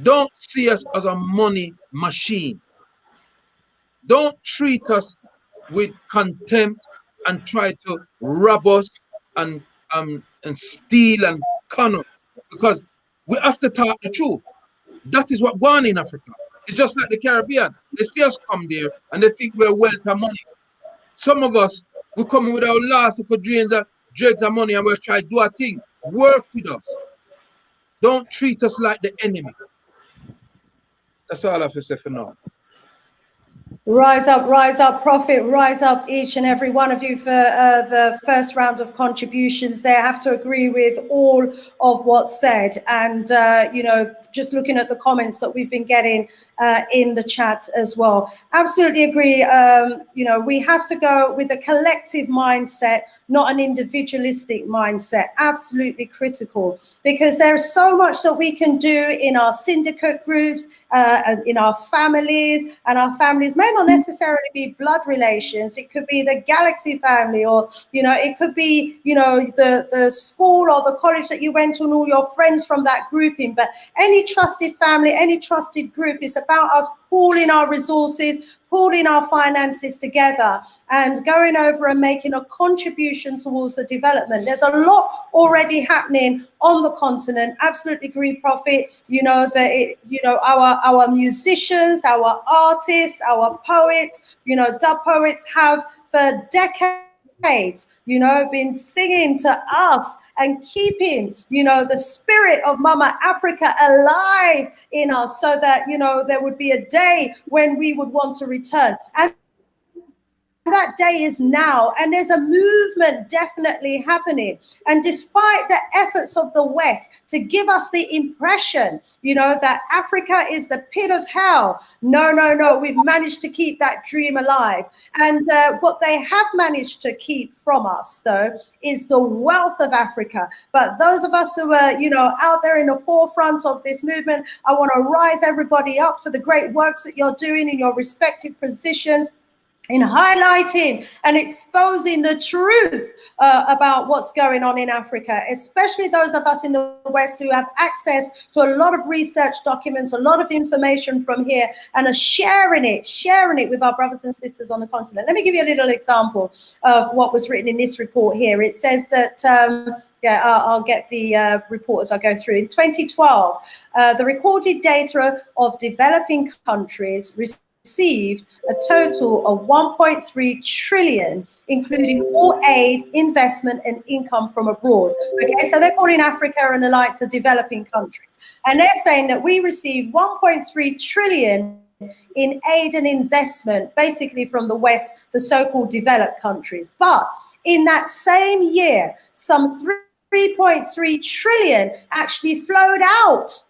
Speaker 3: don't see us as a money machine. Don't treat us with contempt and try to rob us and steal and con us, because we have to talk the truth. That is what going on in Africa. It's just like the Caribbean. They see us come there and they think we're wealth and money. Some of us, we come with our last dreams of drugs and money, and we'll try to do a thing. Work with us. Don't treat us like the enemy. That's all I have to say for now.
Speaker 2: Rise up, Prophet, rise up, each and every one of you, for the first round of contributions there. I have to agree with all of what's said. And, you know, just looking at the comments that we've been getting in the chat as well. Absolutely agree. You know, we have to go with a collective mindset, not an individualistic mindset. Absolutely critical, because there's so much that we can do in our syndicate groups, in our families, and our families may not necessarily be blood relations. It could be the Galaxy family, or, you know, it could be, you know, the school or the college that you went to and all your friends from that grouping. But any trusted family, any trusted group, is about us pooling our resources, pooling our finances together and going over and making a contribution towards the development. There's a lot already happening on the continent. Absolutely agree, Prophet. You know, that our musicians, our artists, our poets, you know, dub poets have for decades, you know, been singing to us and keeping, you know, the spirit of Mama Africa alive in us, so that, you know, there would be a day when we would want to return. And that day is now, and there's a movement definitely happening. And despite the efforts of the West to give us the impression, you know, that Africa is the pit of hell, no, we've managed to keep that dream alive. And what they have managed to keep from us, though, is the wealth of Africa. But those of us who are, you know, out there in the forefront of this movement, I want to rise everybody up for the great works that you're doing in your respective positions, in highlighting and exposing the truth about what's going on in Africa, especially those of us in the West who have access to a lot of research documents, a lot of information from here, and are sharing it with our brothers and sisters on the continent. Let me give you a little example of what was written in this report here. It says that, I'll get the report as I go through. In 2012, the recorded data of developing countries received a total of 1.3 trillion, including all aid, investment, and income from abroad. Okay, so they're calling Africa and the likes of developing countries. And they're saying that we received 1.3 trillion in aid and investment, basically from the West, the so-called developed countries. But in that same year, some 3.3 trillion actually flowed out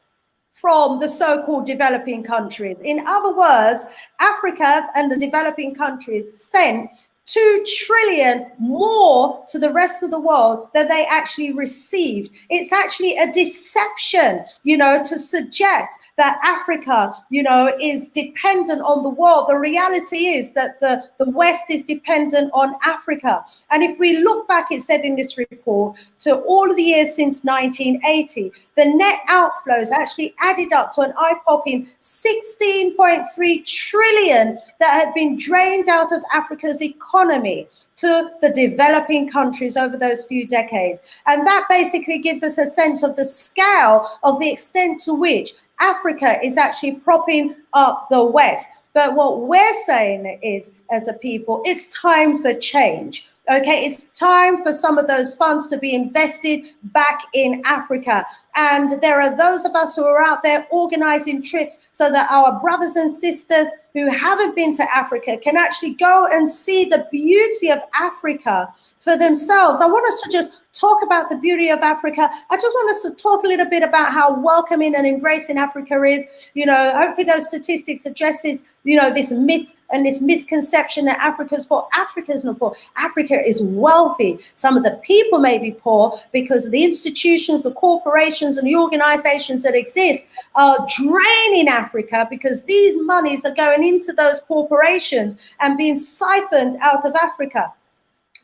Speaker 2: from the so-called developing countries. In other words, Africa and the developing countries sent 2 trillion more to the rest of the world than they actually received. It's actually a deception, you know, to suggest that Africa, you know, is dependent on the world. The reality is that the West is dependent on Africa. And if we look back, it said in this report, to all of the years since 1980, the net outflows actually added up to an eye-popping 16.3 trillion that had been drained out of Africa's economy to the developing countries over those few decades. And that basically gives us a sense of the scale of the extent to which Africa is actually propping up the West. But what we're saying is, as a people, it's time for change. Okay, it's time for some of those funds to be invested back in Africa. And there are those of us who are out there organizing trips so that our brothers and sisters who haven't been to Africa can actually go and see the beauty of Africa for themselves. I want us to just talk about the beauty of Africa. I just want us to talk a little bit about how welcoming and embracing Africa is. You know, hopefully those statistics addresses, you know, this myth and this misconception that Africa's poor. Africa's not poor. Africa is wealthy. Some of the people may be poor because the institutions, the corporations, and the organizations that exist are draining Africa, because these monies are going into those corporations and being siphoned out of Africa.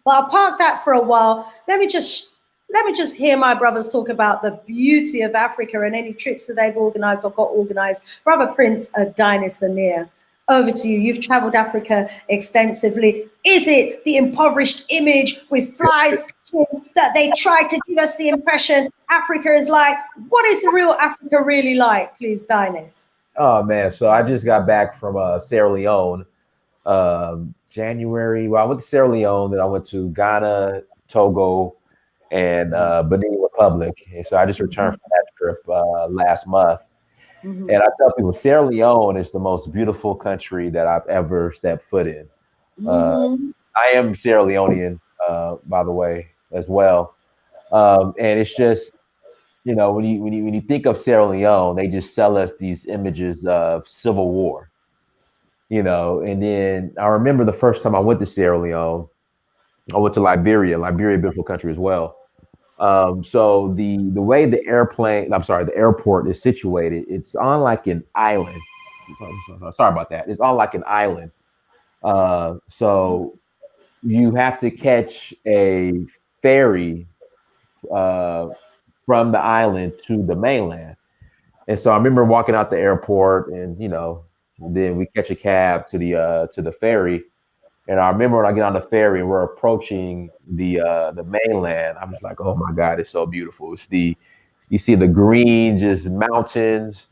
Speaker 2: But I'll park that for a while. Let me just hear my brothers talk about the beauty of Africa and any trips that they've organized or got organized. Brother Prince Diaspora. over to you. You've traveled Africa extensively. Is it the impoverished image with flies that they try to give us the impression Africa is like? What is the real Africa really like, please, Dinas?
Speaker 4: Oh man, so I just got back from Sierra Leone, January. Well, I went to Sierra Leone, then I went to Ghana, Togo, and Benin Republic. And so I just returned from that trip last month. And I tell people, Sierra Leone is the most beautiful country that I've ever stepped foot in. I am Sierra Leonean, by the way, as well. And it's just, you know, when you think of Sierra Leone, they just sell us these images of civil war, you know. And then I remember the first time I went to Sierra Leone, I went to Liberia, beautiful country as well. So the way the airport is situated, it's on like an island. Sorry about that. It's on like an island. So you have to catch a ferry from the island to the mainland. And so I remember walking out the airport, and you know, then we catch a cab to the ferry. And I remember when I get on the ferry and we're approaching the mainland, I'm just like, oh my God, it's so beautiful. You see the green, just mountains.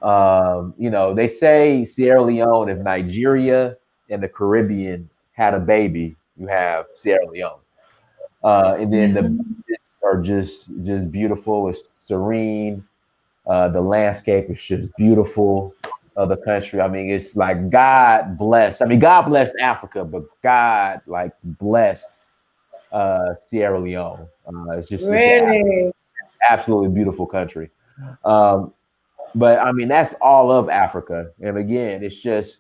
Speaker 4: You know, they say Sierra Leone, if Nigeria and the Caribbean had a baby, you have Sierra Leone. And then the beaches are just beautiful. It's serene. The landscape is just beautiful. Of the country. I mean, it's like God blessed. I mean, God blessed Africa, but God like blessed Sierra Leone. It's just
Speaker 2: really
Speaker 4: it's absolutely beautiful country. But I mean, that's all of Africa. And again, it's just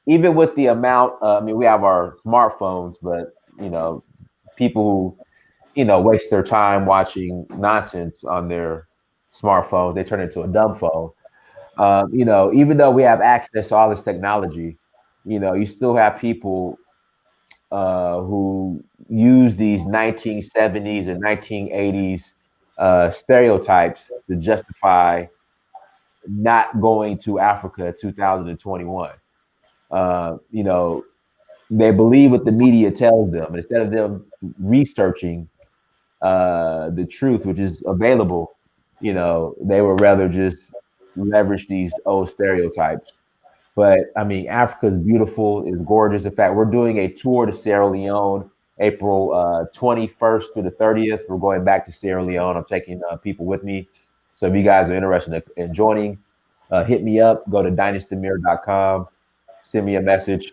Speaker 4: even with the amount. I mean, we have our smartphones, but you know, people who waste their time watching nonsense on their smartphones, they turn it into a dumb phone. You know, even though we have access to all this technology, you know, you still have people who use these 1970s and 1980s stereotypes to justify not going to Africa 2021. You know, they believe what the media tells them. Instead of them researching the truth, which is available, you know, they would rather just leverage these old stereotypes. But I mean, Africa is beautiful, it's gorgeous. In fact, we're doing a tour to Sierra Leone, April 21st through the 30th. We're going back to Sierra Leone. I'm taking people with me. So if you guys are interested in joining, hit me up. Go to dynastymir.com, send me a message.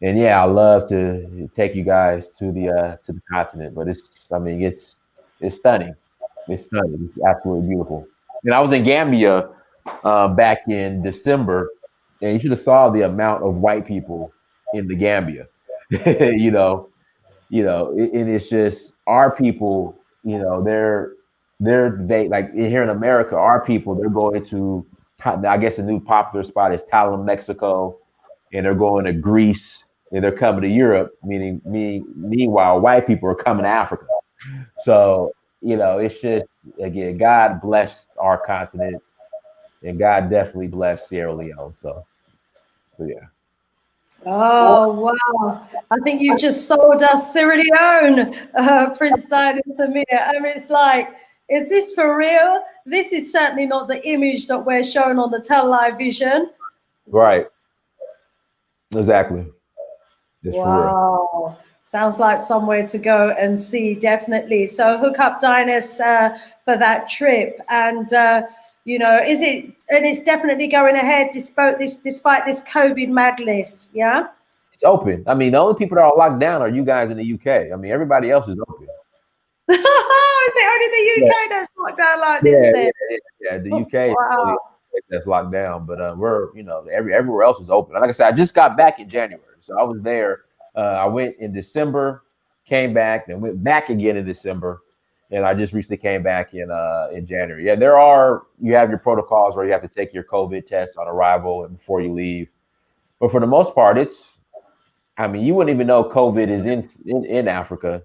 Speaker 4: And yeah, I love to take you guys to the continent. But it's stunning. It's stunning. It's absolutely beautiful. And I was in Gambia back in December, and you should have saw the amount of white people in the Gambia. you know, and it's just our people. You know, they like here in America, our people. They're going to, I guess, a new popular spot is Thailand, Mexico, and they're going to Greece, and they're coming to Europe. Meanwhile, white people are coming to Africa. So you know, it's just, again, God blessed our continent, and God definitely blessed Sierra Leone. So yeah.
Speaker 2: Oh, wow. I think you've just sold us Sierra Leone, Prince Dinas Amir. I mean, it's like, is this for real? This is certainly not the image that we're shown on the television.
Speaker 4: Right. Exactly. It's
Speaker 2: wow.
Speaker 4: For real.
Speaker 2: Sounds like somewhere to go and see, definitely. So hook up Dinas for that trip. And, you know, it's definitely going ahead despite this COVID madness, yeah?
Speaker 4: It's open. I mean, the only people that are locked down are you guys in the UK. I mean, everybody else is open.
Speaker 2: Is it only the UK that's locked down like this then?
Speaker 4: Yeah. The UK is the only that's locked down, but we're, you know, everywhere else is open. Like I said, I just got back in January. So I was there. I went in December, came back, and went back again in December, and I just recently came back in January. Yeah, you have your protocols where you have to take your COVID test on arrival and before you leave, but for the most part, I mean, you wouldn't even know COVID is in Africa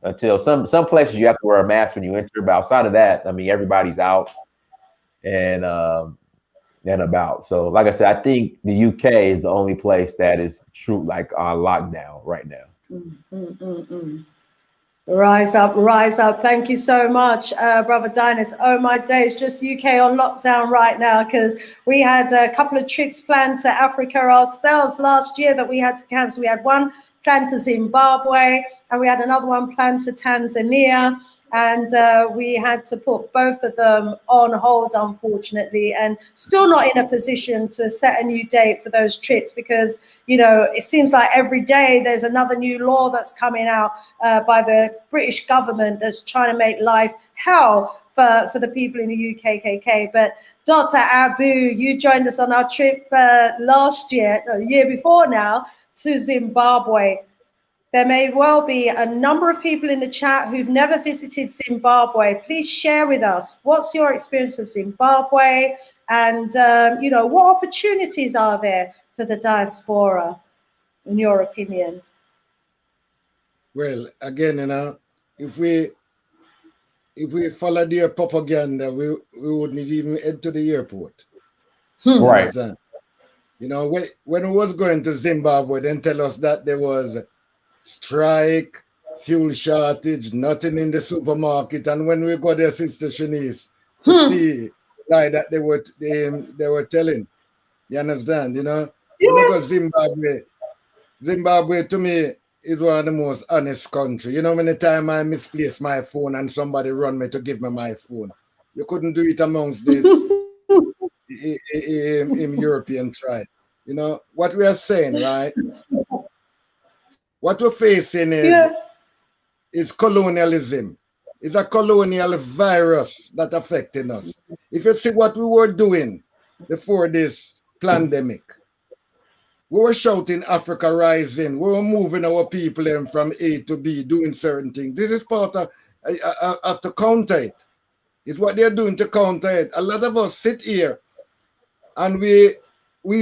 Speaker 4: until some places you have to wear a mask when you enter, but outside of that, I mean, everybody's out, and and about. So, like I said, I think the UK is the only place that is true, like on lockdown right now.
Speaker 2: Rise up, rise up. Thank you so much, Brother Dinas. Oh my days, just UK on lockdown right now, because we had a couple of trips planned to Africa ourselves last year that we had to cancel. We had one planned to Zimbabwe and we had another one planned for Tanzania. And we had to put both of them on hold, unfortunately, and still not in a position to set a new date for those trips because, you know, it seems like every day there's another new law that's coming out by the British government that's trying to make life hell for the people in the UKKK. But Dr. Abu, you joined us on our trip last year, no, year before now, to Zimbabwe. There may well be a number of people in the chat who've never visited Zimbabwe. Please share with us, what's your experience of Zimbabwe, and you know, what opportunities are there for the diaspora, in your opinion?
Speaker 1: Well, again, you know, if we follow their propaganda, we wouldn't even head to the airport. You
Speaker 4: Right.
Speaker 1: understand? You know, when we was going to Zimbabwe, then tell us that there was strike, fuel shortage, nothing in the supermarket. And when we got there, Sister Shanice, to see like that they were telling. You understand? You know?
Speaker 2: Yes.
Speaker 1: Because Zimbabwe to me is one of the most honest country. You know, many time I misplace my phone and somebody run me to give me my phone. You couldn't do it amongst this in European tribe. You know, what we are saying, right? What we're facing is colonialism. It's a colonial virus that affecting us. If you see what we were doing before this pandemic, we were shouting Africa rising. We were moving our people in from A to B, doing certain things. This is part of to counter it. It's what they're doing to counter it. A lot of us sit here and we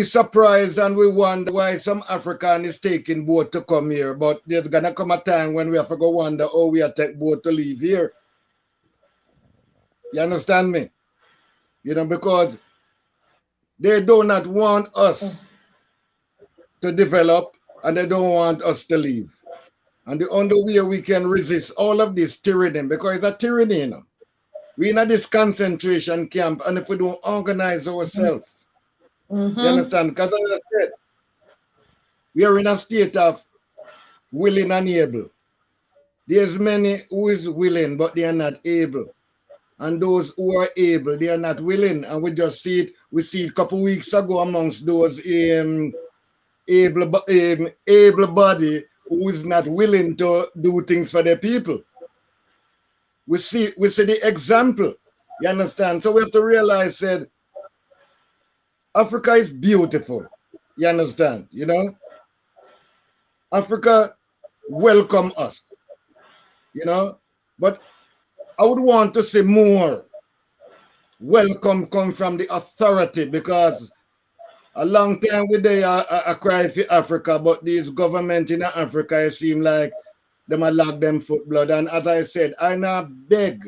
Speaker 1: surprised and we wonder why some African is taking boat to come here. But there's gonna come a time when we have to go wonder how we are take boat to leave here. You understand me? You know, because they do not want us to develop and they don't want us to leave. And the only way we can resist all of this tyranny, because it's a tyranny, you know. We're in this concentration camp, and if we don't organize ourselves, you understand? Because as I said, we are in a state of willing and able. There's many who is willing, but they are not able. And those who are able, they are not willing. And we just see it. We see it a couple of weeks ago amongst those able body who is not willing to do things for their people. We see the example. You understand? So we have to realize that Africa is beautiful. You understand? You know? Africa welcome us. You know? But I would want to see more welcome come from the authority, because a long time we they are cry for Africa, but these government in Africa, it seem like them a lock them foot blood. And as I said, I not beg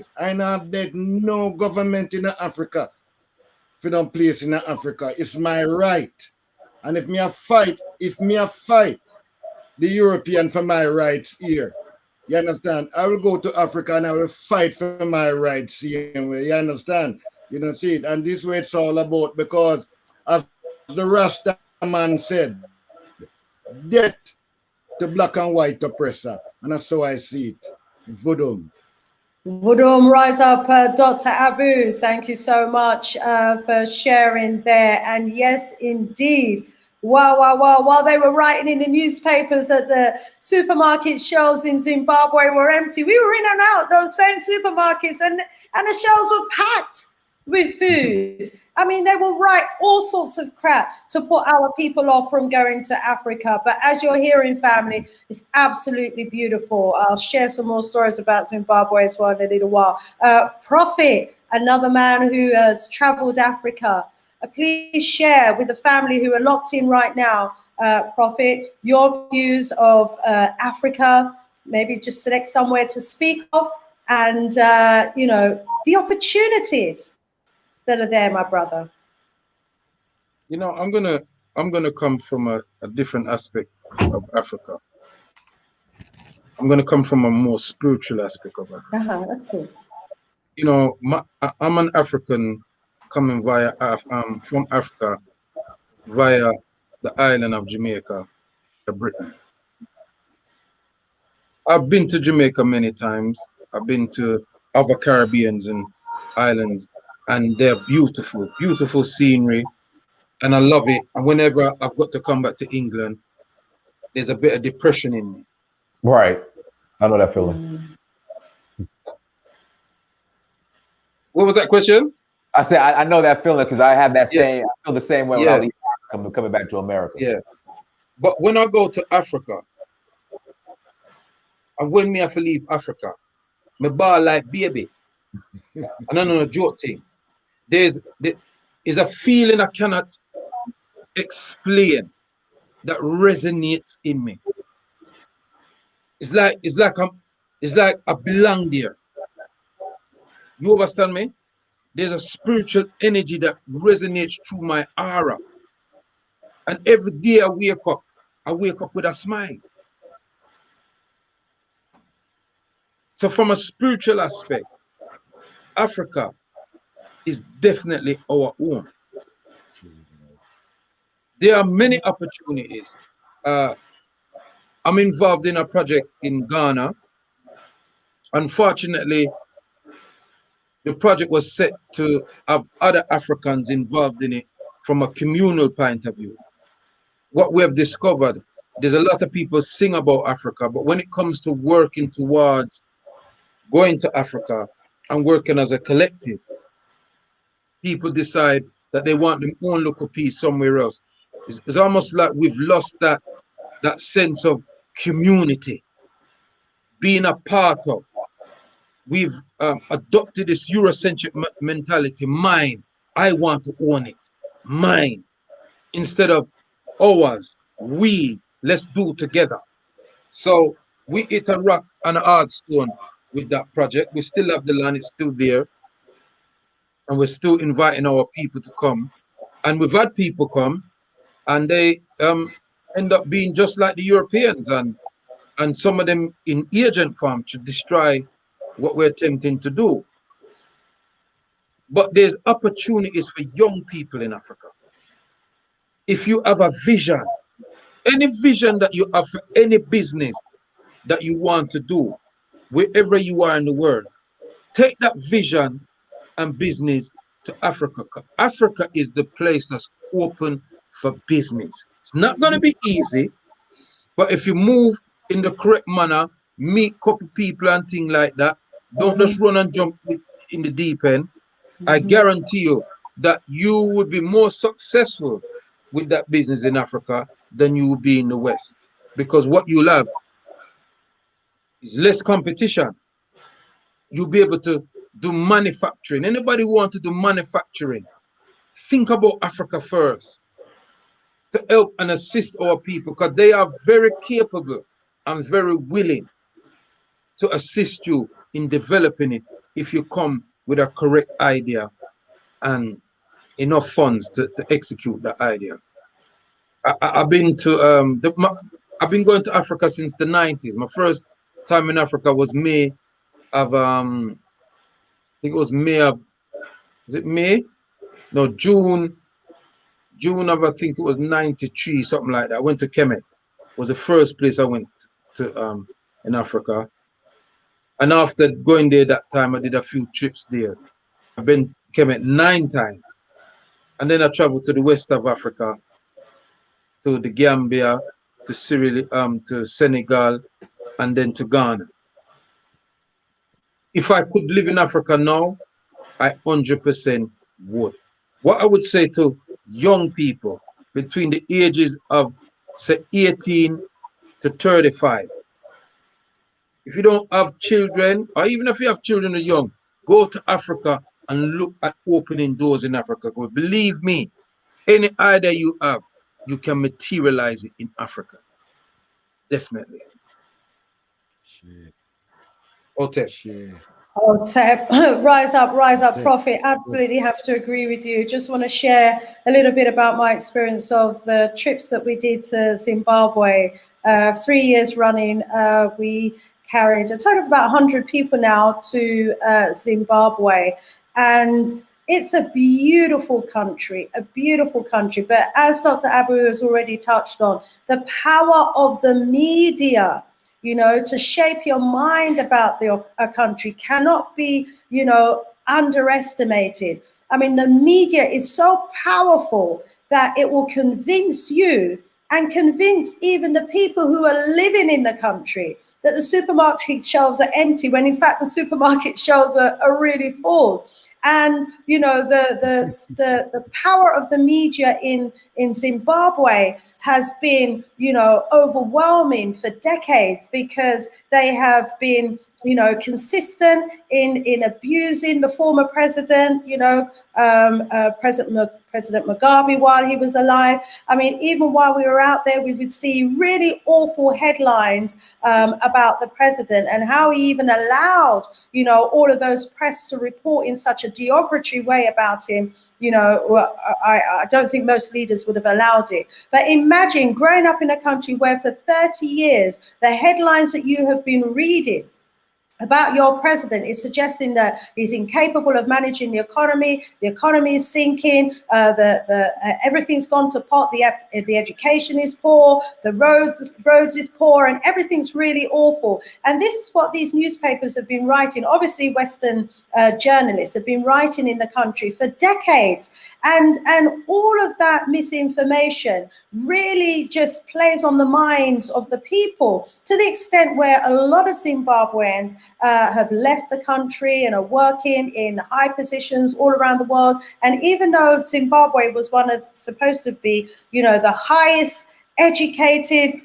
Speaker 1: no government in Africa if you don't place in Africa. It's my right. And if me a fight the European for my rights here, you understand? I will go to Africa and I will fight for my rights here. You understand? You know, see it. And this way it's all about, because as the Rasta man said, death to black and white oppressor. And that's how I see it. Vodum.
Speaker 2: Vodum, rise up, Dr. Abu. Thank you so much for sharing there. And yes, indeed. Wow. While they were writing in the newspapers that the supermarket shelves in Zimbabwe were empty, we were in and out those same supermarkets, and the shelves were packed with food. I mean, they will write all sorts of crap to put our people off from going to Africa. But as you're hearing, family, it's absolutely beautiful. I'll share some more stories about Zimbabwe as well in a little while. Prophet, another man who has traveled Africa. Please share with the family who are locked in right now, Prophet, your views of Africa. Maybe just select somewhere to speak of, and, you know, the opportunities that are there, my brother.
Speaker 3: You know, I'm gonna come from a different aspect of Africa. I'm gonna come from a more spiritual aspect of Africa.
Speaker 2: That's cool.
Speaker 3: You know, I'm an African coming from Africa via the island of Jamaica, Britain. I've been to Jamaica many times. I've been to other Caribbeans and islands, and they're beautiful, beautiful scenery, and I love it. And whenever I've got to come back to England, there's a bit of depression in me.
Speaker 4: Right. I know that feeling.
Speaker 3: What was that question?
Speaker 4: I said I know that feeling because I have that
Speaker 3: Yeah,
Speaker 4: same. I feel the same way when I
Speaker 3: yeah,
Speaker 4: leave Africa, coming back to America.
Speaker 3: yeah. But when I go to Africa, and when me have to leave Africa, me ball like baby. And I know a joke thing. There is a feeling I cannot explain that resonates in me. It's like I belong there. You understand me? There's a spiritual energy that resonates through my aura. And every day I wake up with a smile. So from a spiritual aspect, Africa is definitely our own. There are many opportunities. I'm involved in a project in Ghana. Unfortunately, the project was set to have other Africans involved in it from a communal point of view. What we have discovered, there's a lot of people sing about Africa, but when it comes to working towards going to Africa and working as a collective, people decide that they want their own local piece somewhere else. It's almost like we've lost that sense of community, being a part of. We've adopted this Eurocentric mentality, mine, I want to own it, mine, instead of ours, we, let's do together. So we hit a rock and a hard stone with that project. We still have the land, it's still there, and we're still inviting our people to come. And we've had people come, and they end up being just like the Europeans, and some of them in agent form to destroy what we're attempting to do. But there's opportunities for young people in Africa. If you have a vision, any vision that you have for any business that you want to do, wherever you are in the world, take that vision and business to Africa. Africa is the place that's open for business. It's not going to be easy, but if you move in the correct manner, meet couple people and things like that, don't just run and jump in the deep end. I guarantee you that you would be more successful with that business in Africa than you would be in the West. Because what you'll have is less competition. You'll be able to do manufacturing. Anybody who wants to do manufacturing, think about Africa first to help and assist our people, because they are very capable and very willing to assist you in developing it if you come with a correct idea and enough funds to execute that idea. I've been to I've been going to Africa since the 90s. My first time in Africa was May of I think it was May of, is it May? No, June of, I think it was 93, something like that. I went to Kemet. Was the first place I went to in Africa. And after going there that time, I did a few trips there. I've been to Kemet 9 times. And then I traveled to the west of Africa, to the Gambia, to Senegal, and then to Ghana. If I could live in Africa now, I 100% would. What I would say to young people between the ages of, say, 18 to 35, if you don't have children, or even if you have children who are young, go to Africa and look at opening doors in Africa. Because believe me, any idea you have, you can materialize it in Africa. Definitely.
Speaker 1: Shit.
Speaker 3: Okay.
Speaker 1: Shit.
Speaker 2: Oh, Tep, rise up,
Speaker 1: Tep.
Speaker 2: Prophet. Absolutely have to agree with you. Just want to share a little bit about my experience of the trips that we did to Zimbabwe. 3 years running, we carried a total of about 100 people now to Zimbabwe. And it's a beautiful country, a beautiful country. But as Dr. Abu has already touched on, the power of the media, you know, to shape your mind about a country cannot be, you know, underestimated. I mean, the media is so powerful that it will convince you and convince even the people who are living in the country that the supermarket shelves are empty when in fact the supermarket shelves are really full. And you know, the power of the media in Zimbabwe has been, you know, overwhelming for decades, because they have been, you know, consistent in abusing the former president, you know, President Mugabe while he was alive. I mean, even while we were out there, we would see really awful headlines about the president and how he even allowed, you know, all of those press to report in such a derogatory way about him. You know, well, I don't think most leaders would have allowed it. But imagine growing up in a country where for 30 years, the headlines that you have been reading about your president is suggesting that he's incapable of managing the economy is sinking, everything's gone to pot, the education is poor, the roads is poor, and everything's really awful. And this is what these newspapers have been writing. Obviously, Western journalists have been writing in the country for decades, and all of that misinformation really just plays on the minds of the people, to the extent where a lot of Zimbabweans have left the country and are working in high positions all around the world. And even though Zimbabwe was one of, supposed to be, you know, the highest educated,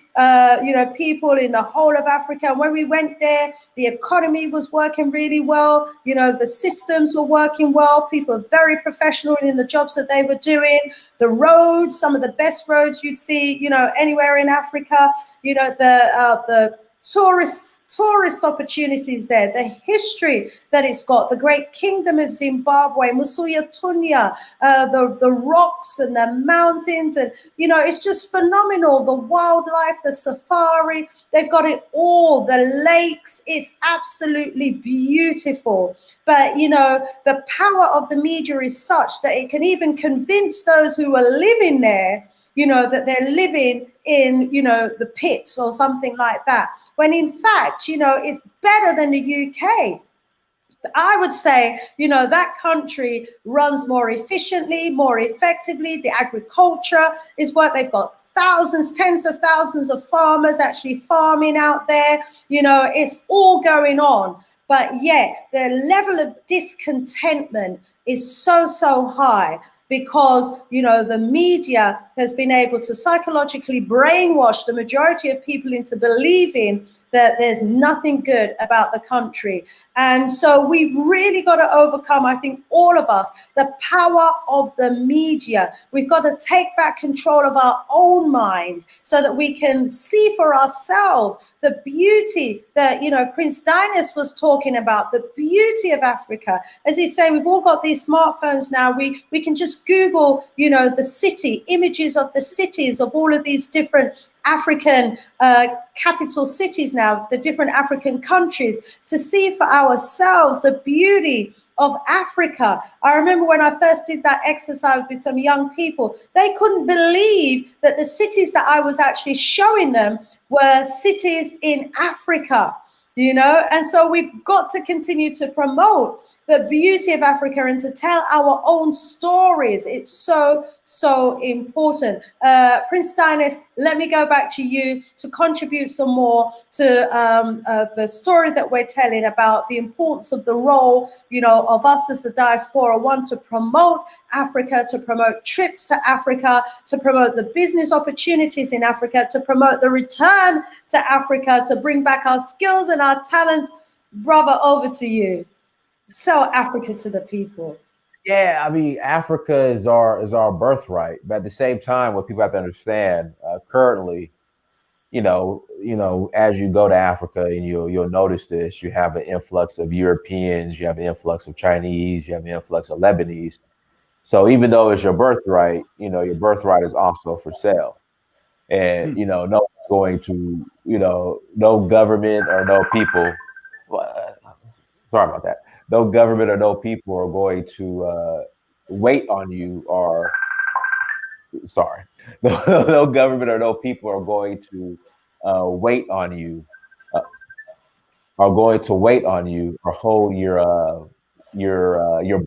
Speaker 2: you know, people in the whole of Africa, and when we went there, the economy was working really well. You know, the systems were working well. People are very professional in the jobs that they were doing. The roads, some of the best roads you'd see, you know, anywhere in Africa. You know, the tourist opportunities there, the history that it's got, the great kingdom of Zimbabwe, Musuya Tunya, the rocks and the mountains, and you know, it's just phenomenal. The wildlife, the safari, they've got it all. The lakes, it's absolutely beautiful. But you know, the power of the media is such that it can even convince those who are living there, you know, that they're living in, you know, the pits or something like that, when in fact, you know, it's better than the UK. I would say, you know, that country runs more efficiently, more effectively. The agriculture is what they've got. Thousands, tens of thousands of farmers actually farming out there. You know, it's all going on. But yet their level of discontentment is so high, because, you know, the media has been able to psychologically brainwash the majority of people into believing that there's nothing good about the country. And so we've really got to overcome, I think, all of us, the power of the media. We've got to take back control of our own mind so that we can see for ourselves the beauty that, you know, Prince Dinas was talking about, the beauty of Africa. As he's saying, we've all got these smartphones now. We can just Google, you know, the city, images of the cities of all of these different African capital cities now, the different African countries, to see for ourselves the beauty of Africa. I remember when I first did that exercise with some young people, they couldn't believe that the cities that I was actually showing them were cities in Africa, you know. And so we've got to continue to promote the beauty of Africa and to tell our own stories. It's so important. Prince Dinas, let me go back to you to contribute some more to the story that we're telling about the importance of the role, you know, of us as the diaspora, one, to promote Africa, to promote trips to Africa, to promote the business opportunities in Africa, to promote the return to Africa, to bring back our skills and our talents. Brother, over to you. Sell Africa to the people.
Speaker 4: Yeah, I mean, Africa is our birthright, but at the same time, what people have to understand currently, as you go to Africa, and you'll notice this, you have an influx of Europeans, you have an influx of Chinese, you have an influx of Lebanese. So even though it's your birthright, your birthright is also for sale. And no one's going to, no government or no people. Sorry about that. No government or no people are going to wait on you, or sorry, no government or no people are going to wait on you, uh, are going to wait on you or hold your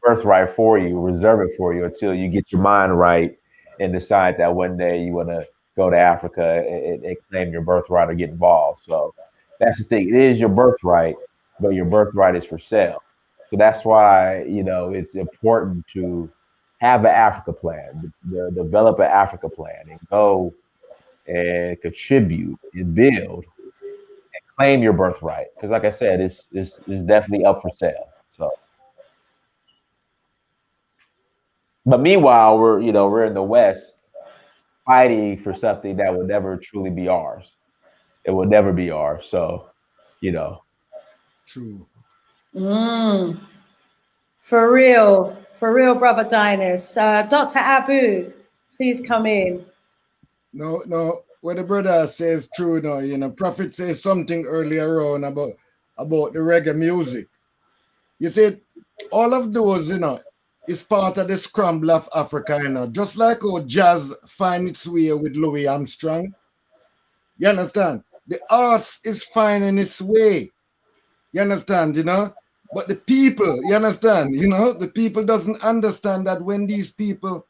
Speaker 4: birthright for you, reserve it for you until you get your mind right and decide that one day you want to go to Africa and claim your birthright or get involved. So that's the thing. It is your birthright, but your birthright is for sale. So that's why it's important to have an Africa plan, develop an Africa plan, and go and contribute and build, claim your birthright. Because, like I said, it's definitely up for sale. So, but meanwhile, we're in the West fighting for something that will never truly be ours. It will never be ours. So,
Speaker 1: True.
Speaker 2: For real, brother Dinas. Dr. Abu, please come in.
Speaker 1: No, what the brother says true now. Prophet says something earlier on about the reggae music. You see, all of those, is part of the scramble of Africa, just like how jazz find its way with Louis Armstrong. You understand? The arts is finding its way. You understand, But the people, you understand, the people doesn't understand that when these people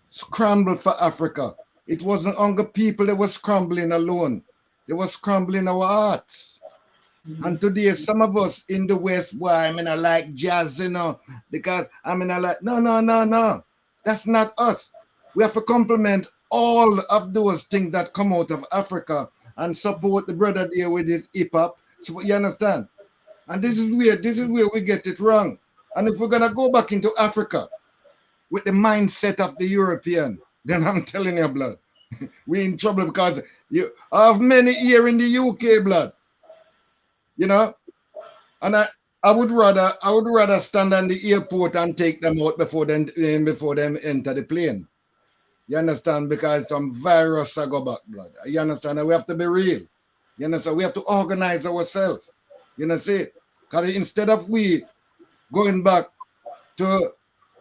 Speaker 1: scrambled for Africa, it wasn't only people that were scrambling alone. They were scrambling our hearts. And today, some of us in the West, boy, I like jazz, because I like, no. That's not us. We have to compliment all of those things that come out of Africa and support the brother there with his hip hop. So you understand? And this is where we get it wrong. And if we're gonna go back into Africa with the mindset of the European, then I'm telling you, blood, we're in trouble, because you have many here in the UK, blood. And I would rather stand on the airport and take them out before them enter the plane. You understand? Because some virus I go back, blood. You understand? And we have to be real. You understand? We have to organize ourselves. See? Because instead of we going back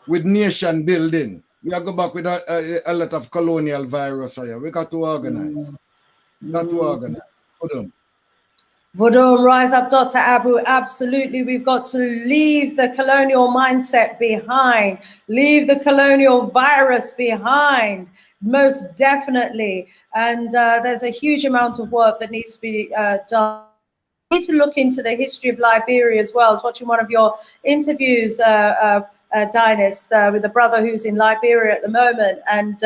Speaker 1: with nation building, we are go back with a lot of colonial virus here. We got to organize. Got to organize. Hold on.
Speaker 2: Vodun, rise up, Dr. Abu. Absolutely, we've got to leave the colonial mindset behind, leave the colonial virus behind, most definitely. And there's a huge amount of work that needs to be done. We need to look into the history of Liberia as well. I was watching one of your interviews, Dinas, with a brother who's in Liberia at the moment, and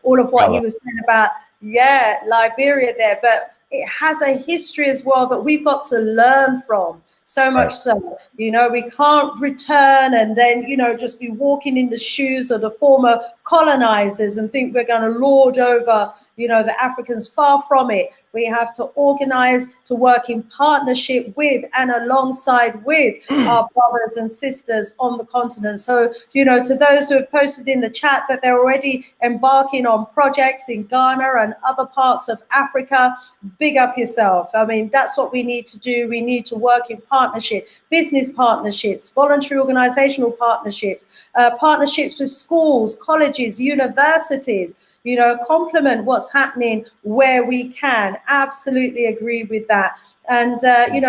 Speaker 2: all of what he was saying about, Liberia there. But it has a history as well that we've got to learn from. So much so, we can't return and then, just be walking in the shoes of the former colonizers and think we're going to lord over, the Africans. Far from it. We have to organize to work in partnership with and alongside with our brothers and sisters on the continent. So, to those who have posted in the chat that they're already embarking on projects in Ghana and other parts of Africa, big up yourself. I mean, that's what we need to do. We need to work in partnership, business partnerships, voluntary organizational partnerships, partnerships with schools, colleges, universities, complement what's happening where we can. Absolutely agree with that. And,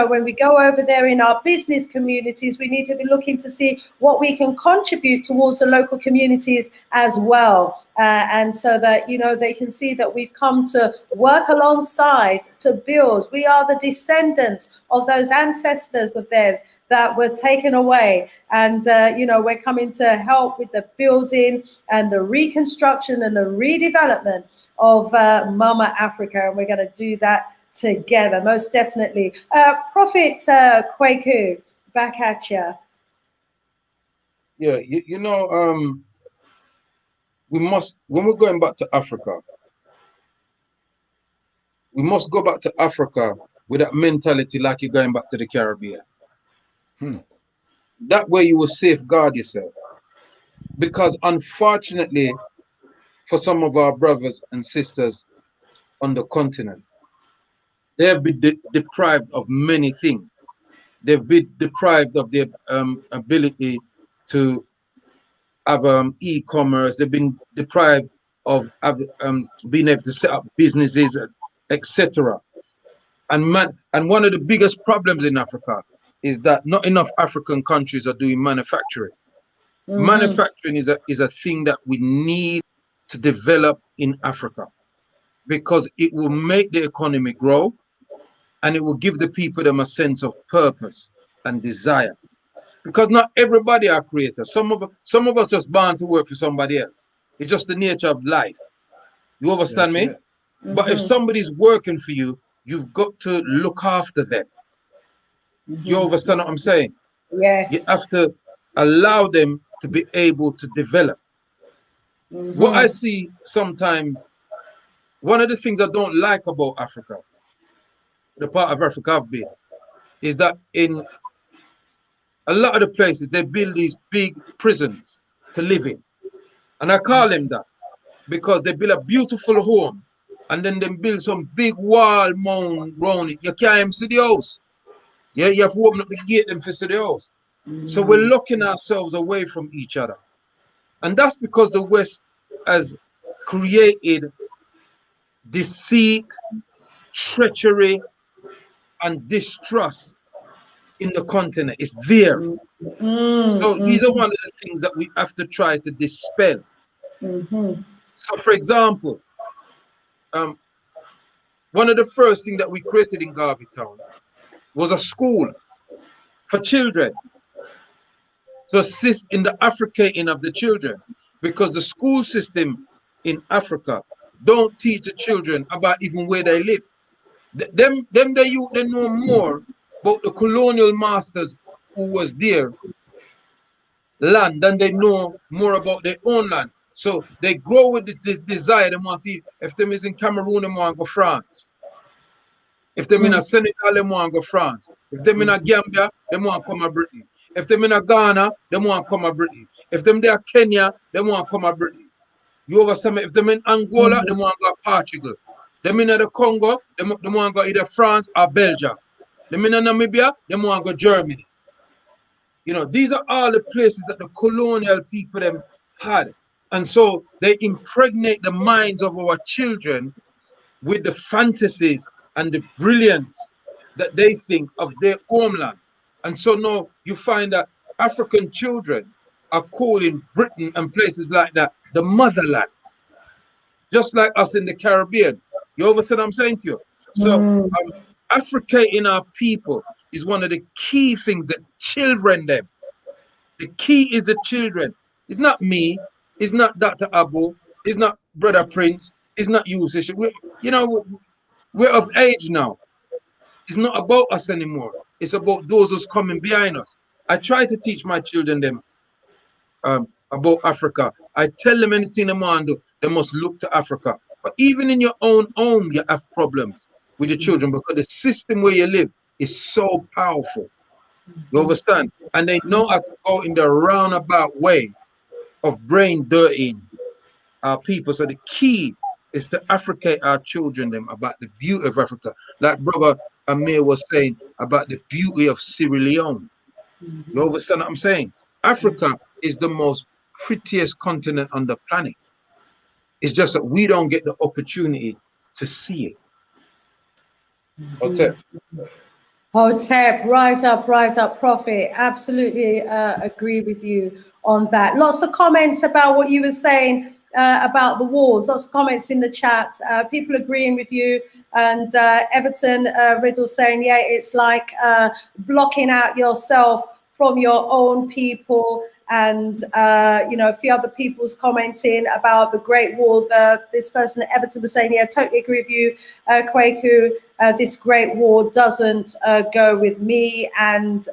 Speaker 2: when we go over there in our business communities, we need to be looking to see what we can contribute towards the local communities as well. And so that, they can see that we've come to work alongside to build. We are the descendants of those ancestors of theirs that were taken away. And, we're coming to help with the building and the reconstruction and the redevelopment of Mama Africa. And we're going to do that together, most definitely. Prophet Kwaku, back at you.
Speaker 3: Yeah, we must, when we're going back to Africa, we must go back to Africa with that mentality like you're going back to the Caribbean. That way you will safeguard yourself. Because unfortunately, for some of our brothers and sisters on the continent, they have been deprived of many things. They've been deprived of their ability to have e-commerce. They've been deprived of being able to set up businesses, etc. And one of the biggest problems in Africa is that not enough African countries are doing manufacturing. Manufacturing is a thing that we need to develop in Africa, because it will make the economy grow and it will give the people them a sense of purpose and desire. Because not everybody are creators. Some of us just born to work for somebody else. It's just the nature of life. You understand me? But if somebody's working for you, you've got to look after them. Do you understand what I'm saying?
Speaker 2: Yes.
Speaker 3: You have to allow them to be able to develop. What I see sometimes, one of the things I don't like about Africa, the part of Africa I've been, is that in a lot of the places they build these big prisons to live in. And I call them that because they build a beautiful home and then they build some big wall mound around it. You can't even see the house. Yeah, you have to open up the gate and see the house. So we're locking ourselves away from each other. And that's because the West has created deceit, treachery, and distrust in the continent. It's there. So these are one of the things that we have to try to dispel. So for example, one of the first things that we created in Garvey Town was a school for children to assist in the Africating of the children, because the school system in Africa don't teach the children about even where they live. They know more about the colonial masters who was there land than they know more about their own land. So they grow with this desire. They want to, if them is in Cameroon, they want to go France. If them in a Senegal, they want to go France. If them in a Gambia, they want to come to Britain. If them in a Ghana, they want to come to Britain. If them there Kenya, they want to come to Britain. You understand me? If them in Angola, they want to go to Portugal. Them in the Congo, they want to go either France or Belgium. Them in Namibia, they want to go Germany. You know, these are all the places that the colonial people them had. And so they impregnate the minds of our children with the fantasies and the brilliance that they think of their homeland. And so now you find that African children are calling Britain and places like that the motherland, just like us in the Caribbean. You understand what I'm saying to you? So Africa in our people is one of the key things that children them. The key is the children. It's not me. It's not Dr. Abu. It's not Brother Prince. It's not you, Sister. We're of age now. It's not about us anymore. It's about those who's coming behind us. I try to teach my children them about Africa. I tell them anything they want to do, they must look to Africa. But even in your own home, you have problems with your children because the system where you live is so powerful. You understand? And they know how to go in the roundabout way of brain dirtying our people. So the key is to Africate our children them about the beauty of Africa. Like Brother Amir was saying about the beauty of Sierra Leone. You understand what I'm saying? Africa is the most prettiest continent on the planet. It's just that we don't get the opportunity to see it. Okay.
Speaker 2: Hotep, rise up, Prophet. Absolutely agree with you on that. Lots of comments about what you were saying about the wars. Lots of comments in the chat. People agreeing with you. And Everton Riddle saying, yeah, it's like blocking out yourself from your own people. And, you know, a few other people's commenting about the Great War. This person at Everton was saying, yeah, totally agree with you, Kwaku. This Great War doesn't go with me. And,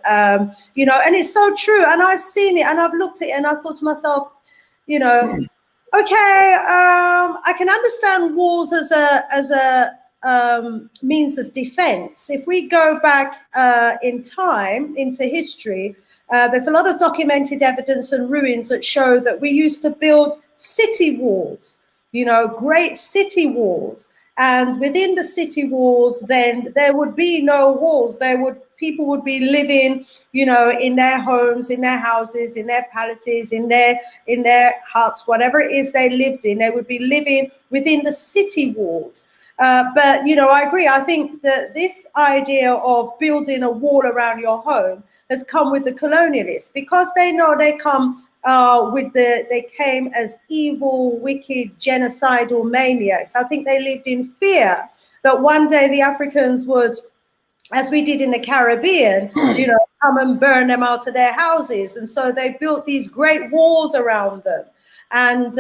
Speaker 2: you know, and it's so true. And I've seen it and I've looked at it and I thought to myself, you know, okay, I can understand wars as a means of defense. If we go back in time, into history, there's a lot of documented evidence and ruins that show that we used to build city walls, you know, great city walls. And within the city walls, then there would be no walls. People would be living, you know, in their homes, in their houses, in their palaces, in their huts, whatever it is they lived in. They would be living within the city walls. But, you know, I agree. I think that this idea of building a wall around your home has come with the colonialists, because they know they come they came as evil, wicked, genocidal maniacs. I think they lived in fear that one day the Africans would, as we did in the Caribbean, you know, come and burn them out of their houses. And so they built these great walls around them. And,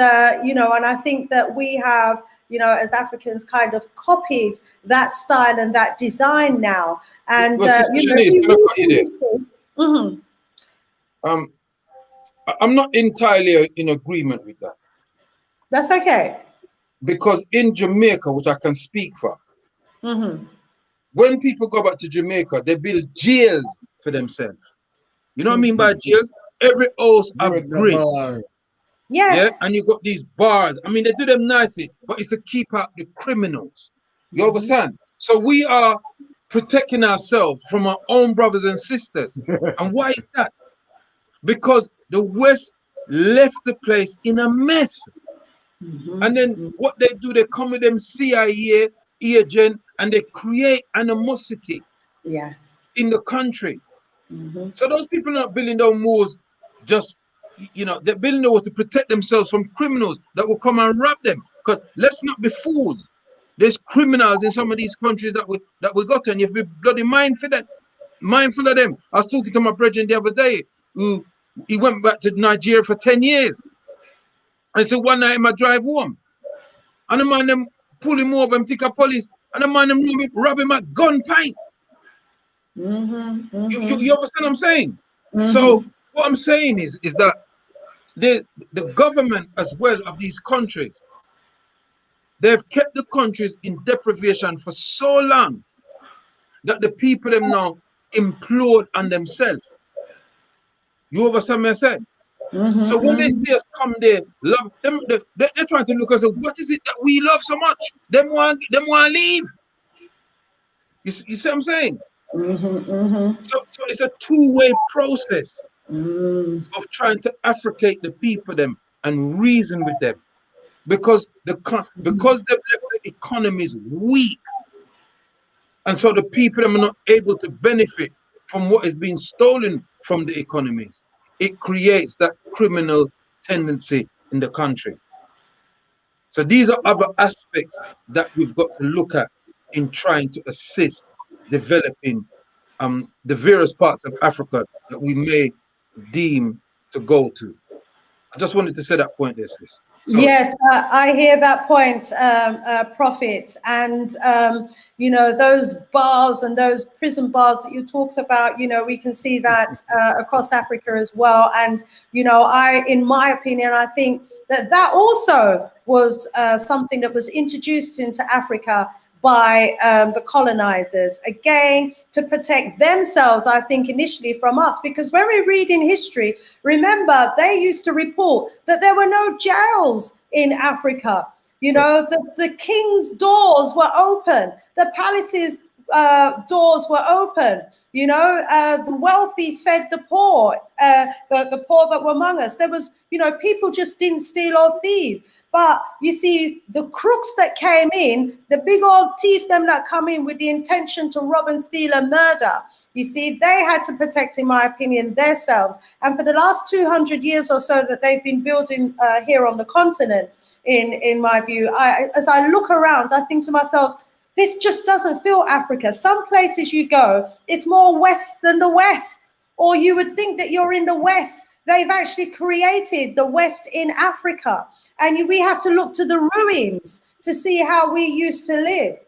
Speaker 2: you know, and I think that we have, you know, as Africans kind of copied that style and that design now. And,
Speaker 3: well, Sister Shanice, can I cut you there?
Speaker 2: Mm-hmm.
Speaker 3: I'm not entirely in agreement with that.
Speaker 2: That's okay.
Speaker 3: Because in Jamaica, which I can speak for,
Speaker 2: Mm-hmm.
Speaker 3: when people go back to Jamaica, they build jails for themselves. You know what I mean by jails? Every house have grid.
Speaker 2: Yes.
Speaker 3: Yeah, and you got these bars. I mean, they do them nicely, but it's to keep out the criminals. You understand? So we are protecting ourselves from our own brothers and sisters. And why is that? Because the West left the place in a mess. And then what they do, they come with them CIA agent and they create animosity in the country. So those people are not building those walls just, you know, they're building those to protect themselves from criminals that will come and rob them. Because let's not be fooled. There's criminals in some of these countries that we got, and you have to be bloody mindful of them. I was talking to my brethren the other day, who he went back to Nigeria for 10 years. And so one night in my drive home, and the man them pull him over and take a police, and the man them rob him at gunpoint. You understand what I'm saying? So what I'm saying is that the government as well of these countries, they've kept the countries in deprivation for so long that the people them now implode on themselves. You understand what I said? So when they see us come there, love them, they're trying to look and say, what is it that we love so much? Them want leave. You see what I'm saying? So it's a two-way process of trying to Africate the people them and reason with them, because they've left the economies weak, and so the people them are not able to benefit from what is being stolen from the economies. It creates that criminal tendency in the country. So these are other aspects that we've got to look at in trying to assist developing the various parts of Africa that we may deem to go to. I just wanted to say that point there, sis.
Speaker 2: Yes, I hear that point, Prophet. And, you know, those bars and those prison bars that you talked about, you know, we can see that across Africa as well. And, you know, in my opinion, I think that also was something that was introduced into Africa by the colonizers, again, to protect themselves, I think, initially from us. Because when we read in history, remember, they used to report that there were no jails in Africa. You know, the king's doors were open, the palaces' doors were open. You know, the wealthy fed the poor, the poor that were among us. There was, you know, people just didn't steal or thieve. But you see, the crooks that came in, the big old thief them that come in with the intention to rob and steal and murder, you see, they had to protect, in my opinion, themselves. And for the last 200 years or so that they've been building here on the continent, in my view, as I look around, I think to myself, this just doesn't feel Africa. Some places you go, it's more West than the West. Or you would think that you're in the West. They've actually created the West in Africa. And we have to look to the ruins to see how we used to live.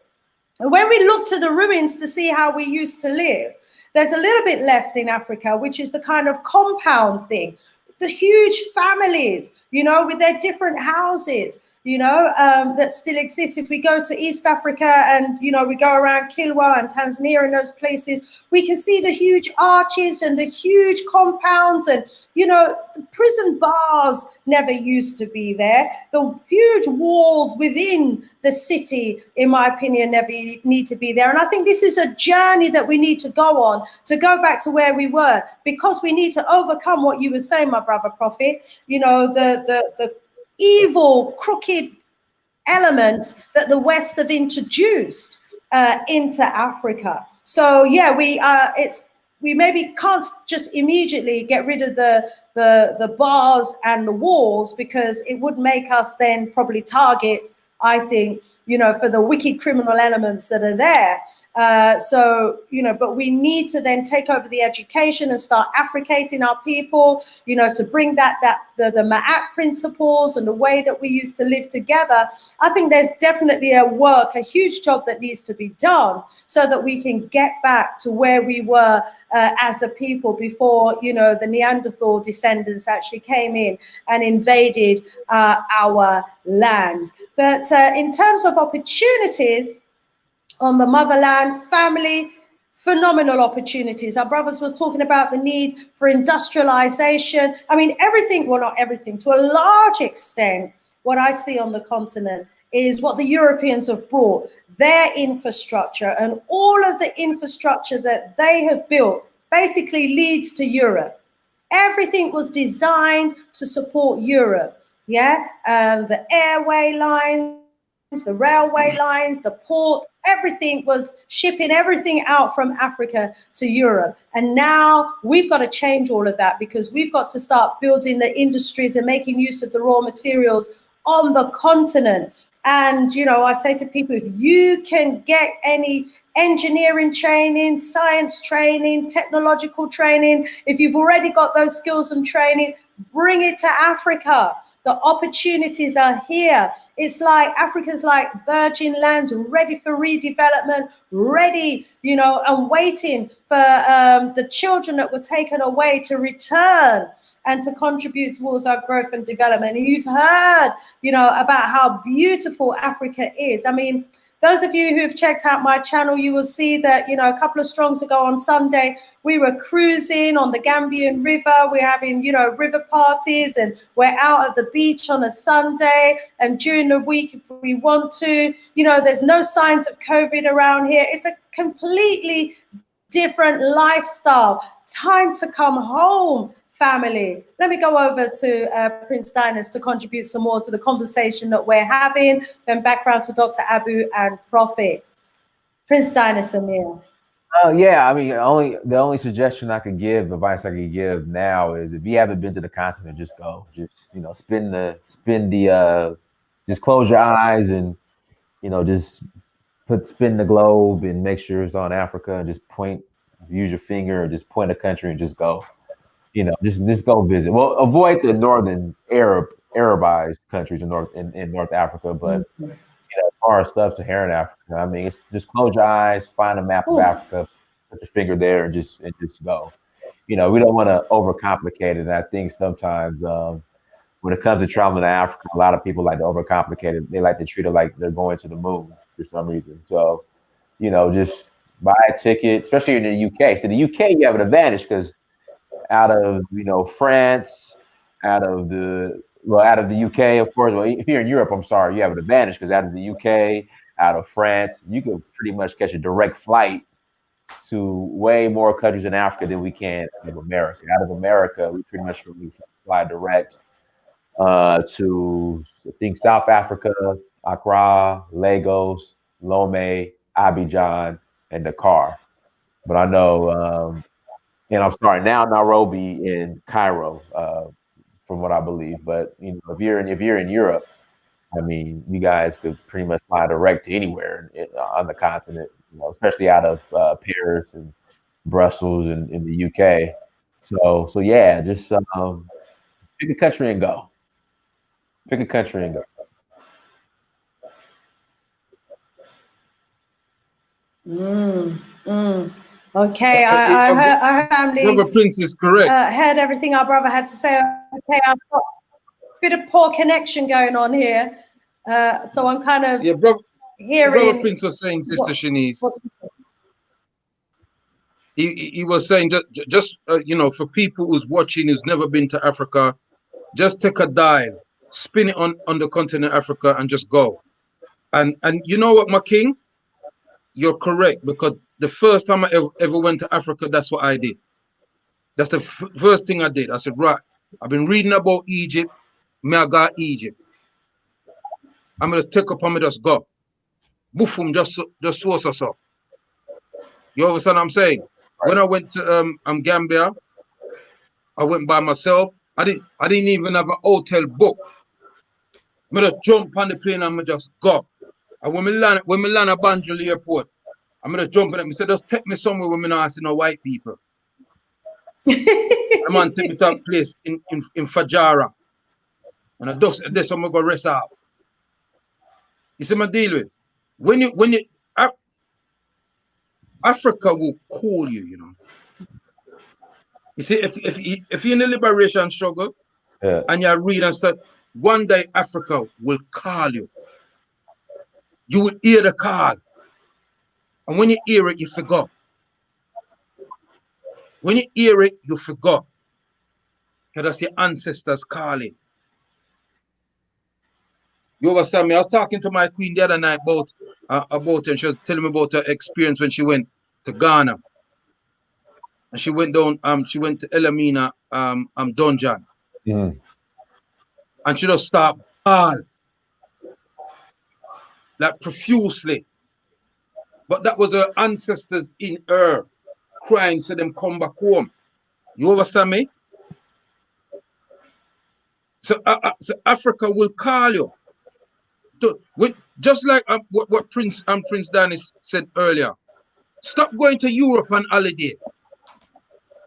Speaker 2: And when we look to the ruins to see how we used to live, there's a little bit left in Africa, which is the kind of compound thing. The huge families, you know, with their different houses. that still exists. If we go to East Africa and, we go around Kilwa and Tanzania and those places, we can see the huge arches and the huge compounds and, the prison bars never used to be there. The huge walls within the city, in my opinion, never need to be there. And I think this is a journey that we need to go on, to go back to where we were, because we need to overcome what you were saying, my brother Prophet, the evil, crooked elements that the West have introduced into Africa. So yeah, we maybe can't just immediately get rid of the bars and the walls, because it would make us then probably target, I think, for the wicked criminal elements that are there. But we need to then take over the education and start Africating our people, to bring the Ma'at principles and the way that we used to live together. I think there's definitely a huge job that needs to be done, so that we can get back to where we were as a people before, the Neanderthal descendants actually came in and invaded our lands. But in terms of opportunities, on the motherland, family, phenomenal opportunities. Our brothers was talking about the need for industrialization. I mean, everything, well, not everything, to a large extent, what I see on the continent is what the Europeans have brought, their infrastructure, and all of the infrastructure that they have built basically leads to Europe. Everything was designed to support Europe. The airway lines, the railway lines, the ports, everything was shipping everything out from Africa to Europe. And now we've got to change all of that, because we've got to start building the industries and making use of the raw materials on the continent. And, I say to people, if you can get any engineering training, science training, technological training, if you've already got those skills and training, bring it to Africa. The opportunities are here. It's like Africa's like virgin lands, ready for redevelopment, ready, and waiting for the children that were taken away to return and to contribute towards our growth and development. And you've heard, about how beautiful Africa is. I mean, those of you who have checked out my channel, you will see that, a couple of strongs ago on Sunday, we were cruising on the Gambian River. We're having, river parties, and we're out at the beach on a Sunday. And during the week, if we want to, there's no signs of COVID around here. It's a completely different lifestyle. Time to come home, family. Let me go over to Prince Dinus to contribute some more to the conversation that we're having, then back round to Dr. Abu and Prophet. Prince Dinus, Amir.
Speaker 4: Yeah, I mean, the only suggestion I could give, advice I could give now is, if you haven't been to the continent, just go. Just just close your eyes and just spin the globe and make sure it's on Africa, and just use your finger and just point a country and just go. Just go visit. Well, avoid the northern Arabized countries in North Africa, but as far as sub-Saharan Africa, I mean, it's just close your eyes, find a map of Africa, put your finger there, and just go. We don't want to overcomplicate it. And I think sometimes when it comes to traveling to Africa, a lot of people like to overcomplicate it. They like to treat it like they're going to the moon for some reason. So, just buy a ticket, especially in the UK. So the UK, you have an advantage, because out of France, out of the UK, of course. Well, if you're in Europe, I'm sorry, you have an advantage, because out of the UK, out of France, you can pretty much catch a direct flight to way more countries in Africa than we can in America. Out of America, we pretty much fly direct to, I think, South Africa, Accra, Lagos, Lomé, Abidjan, and Dakar. But I know, and I'm sorry, now Nairobi and Cairo, from what I believe. But if you're in Europe, I mean, you guys could pretty much fly direct to anywhere on the continent, especially out of Paris and Brussels and in the UK. So yeah, just pick a country and go. Pick a country and go.
Speaker 2: Okay, I heard family.
Speaker 3: Brother Prince is correct.
Speaker 2: Heard everything our brother had to say. Okay, I've got a bit of poor connection going on here. So I'm kind of
Speaker 3: Brother
Speaker 2: hearing.
Speaker 3: Prince was saying, Sister Shanice,
Speaker 2: what's
Speaker 3: he was saying that just you know, for people who's watching who's never been to Africa, just take a dive, spin it on the continent of Africa, and just go. And you know what, my king, you're correct, because the first time I ever went to Africa, that's what I did. That's the first thing I did. I said, right, I've been reading about Egypt. Me I got Egypt. I'm gonna take up and me just go. Boofum, just so. You understand what I'm saying?
Speaker 4: Right.
Speaker 3: When I went to Gambia, I went by myself. I didn't even have a hotel book. Me just jump on the plane and me just go. And when me land at Banjul Airport, I'm gonna jump in it. Me say, just take me somewhere where me not see no white people. The man take me to a place in Fajara. And I just this I'm gonna go rest off. You see my deal with? When you Africa will call you, you know. You see, if you're in the liberation struggle,
Speaker 4: Yeah.
Speaker 3: and you read and stuff, one day Africa will call you. You will hear the call. And when you hear it, you forgot. When you hear it, you forgot. That's your ancestors calling. You understand me? I was talking to my queen the other night about her, and she was telling me about her experience when she went to Ghana. And she went down, she went to Elamina Dungeon.
Speaker 4: Mm.
Speaker 3: And she just started ball. Like profusely. But that was her ancestors in her crying, so them come back home. You understand me? So Africa will call you. Just like what Prince Danny said earlier. Stop going to Europe on holiday.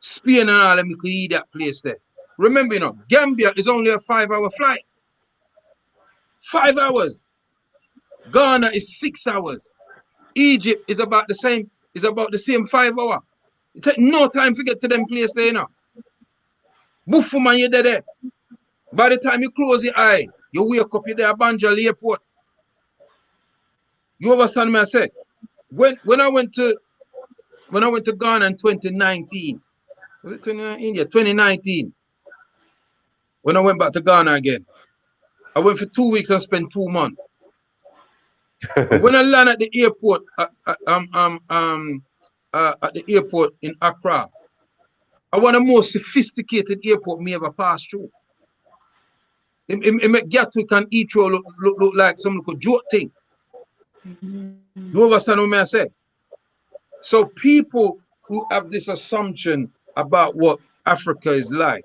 Speaker 3: Spain and all, them could eat that place there. Remember, you know, Gambia is only a 5-hour flight. 5 hours. Ghana is 6 hours. Egypt is about the same. Is about the same 5 hour. It take no time to get to them place there, you know. Boof, man, you're there. By the time you close your eye, you wake up, you're there at Banjul Airport. You understand me? I say, when I went to Ghana in 2019, was it 2019? Yeah, 2019. When I went back to Ghana again, I went for 2 weeks and spent 2 months. And when I land at the airport, at the airport in Accra, I want the most sophisticated airport me ever passed through. It make Gatwick and Heathrow look like some little joke thing. You understand what I say? So people who have this assumption about what Africa is like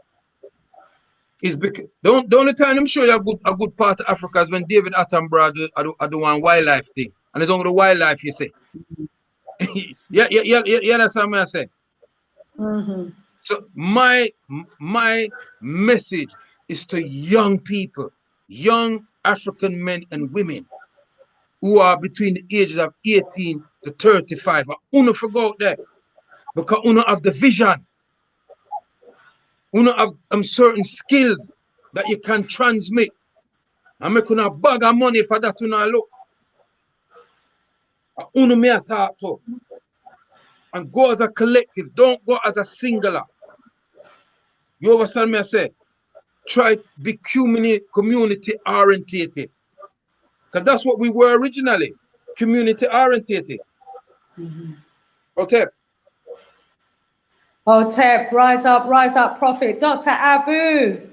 Speaker 3: is because the only time I'm sure you a good part of Africa is when David Attenborough do one wildlife thing. And it's only the wildlife you say. yeah, understand what I say?
Speaker 2: Mm-hmm.
Speaker 3: So my message is to young people, young African men and women who are between the ages of 18 to 35. Uno forgot that. Because uno have the vision. Uno have certain skills that you can transmit. And make una bag of money for that uno look. Uno may talk to. And go as a collective. Don't go as a singular. You understand me I say? Try to be community orientated. Because that's what we were originally. Community orientated.
Speaker 2: Mm-hmm.
Speaker 3: Okay.
Speaker 2: Hotep, rise up, prophet. Dr. Abu.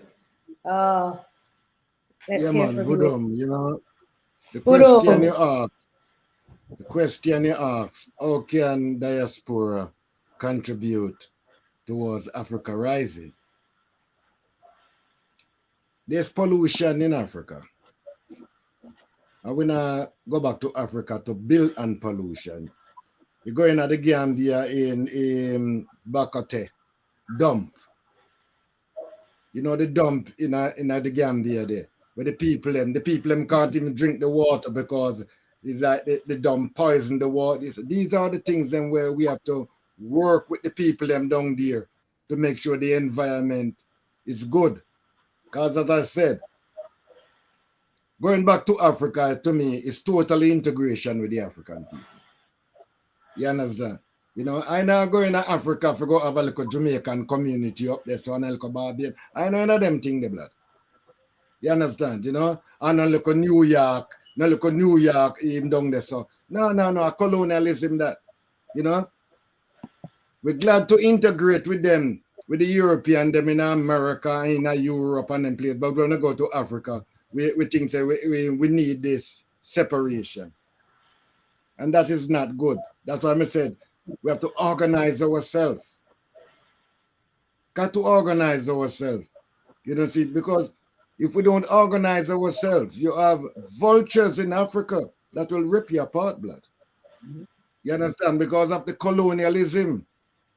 Speaker 2: Oh, let's
Speaker 1: Yeah,
Speaker 2: hear
Speaker 1: man,
Speaker 2: from
Speaker 1: Budum, you know, the question you
Speaker 2: you.
Speaker 1: asked, how can diaspora contribute towards Africa rising? There's pollution in Africa. And when I go back to Africa to build on pollution, you go in at the Gambia in Bakate, dump. You know the dump in the Gambia there, where the people them can't even drink the water because it's like the dump poison the water. These are the things then where we have to work with the people them down there to make sure the environment is good. Because as I said, going back to Africa, to me, is totally integration with the African people. You understand? You know, I now go in Africa for go have a little Jamaican community up there, so a little Barbadian. I know none of them thing the blood. You understand? You know, and a little New York, even down there. So no, colonialism that. You know, we're glad to integrate with them, with the European, them in America, in Europe, and them place. But when we go to Africa, we think that we need this separation. And that is not good. That's why I said we have to organize ourselves. Got to organize ourselves. You know, see, because if we don't organize ourselves, you have vultures in Africa that will rip you apart, blood. You understand? Because of the colonialism.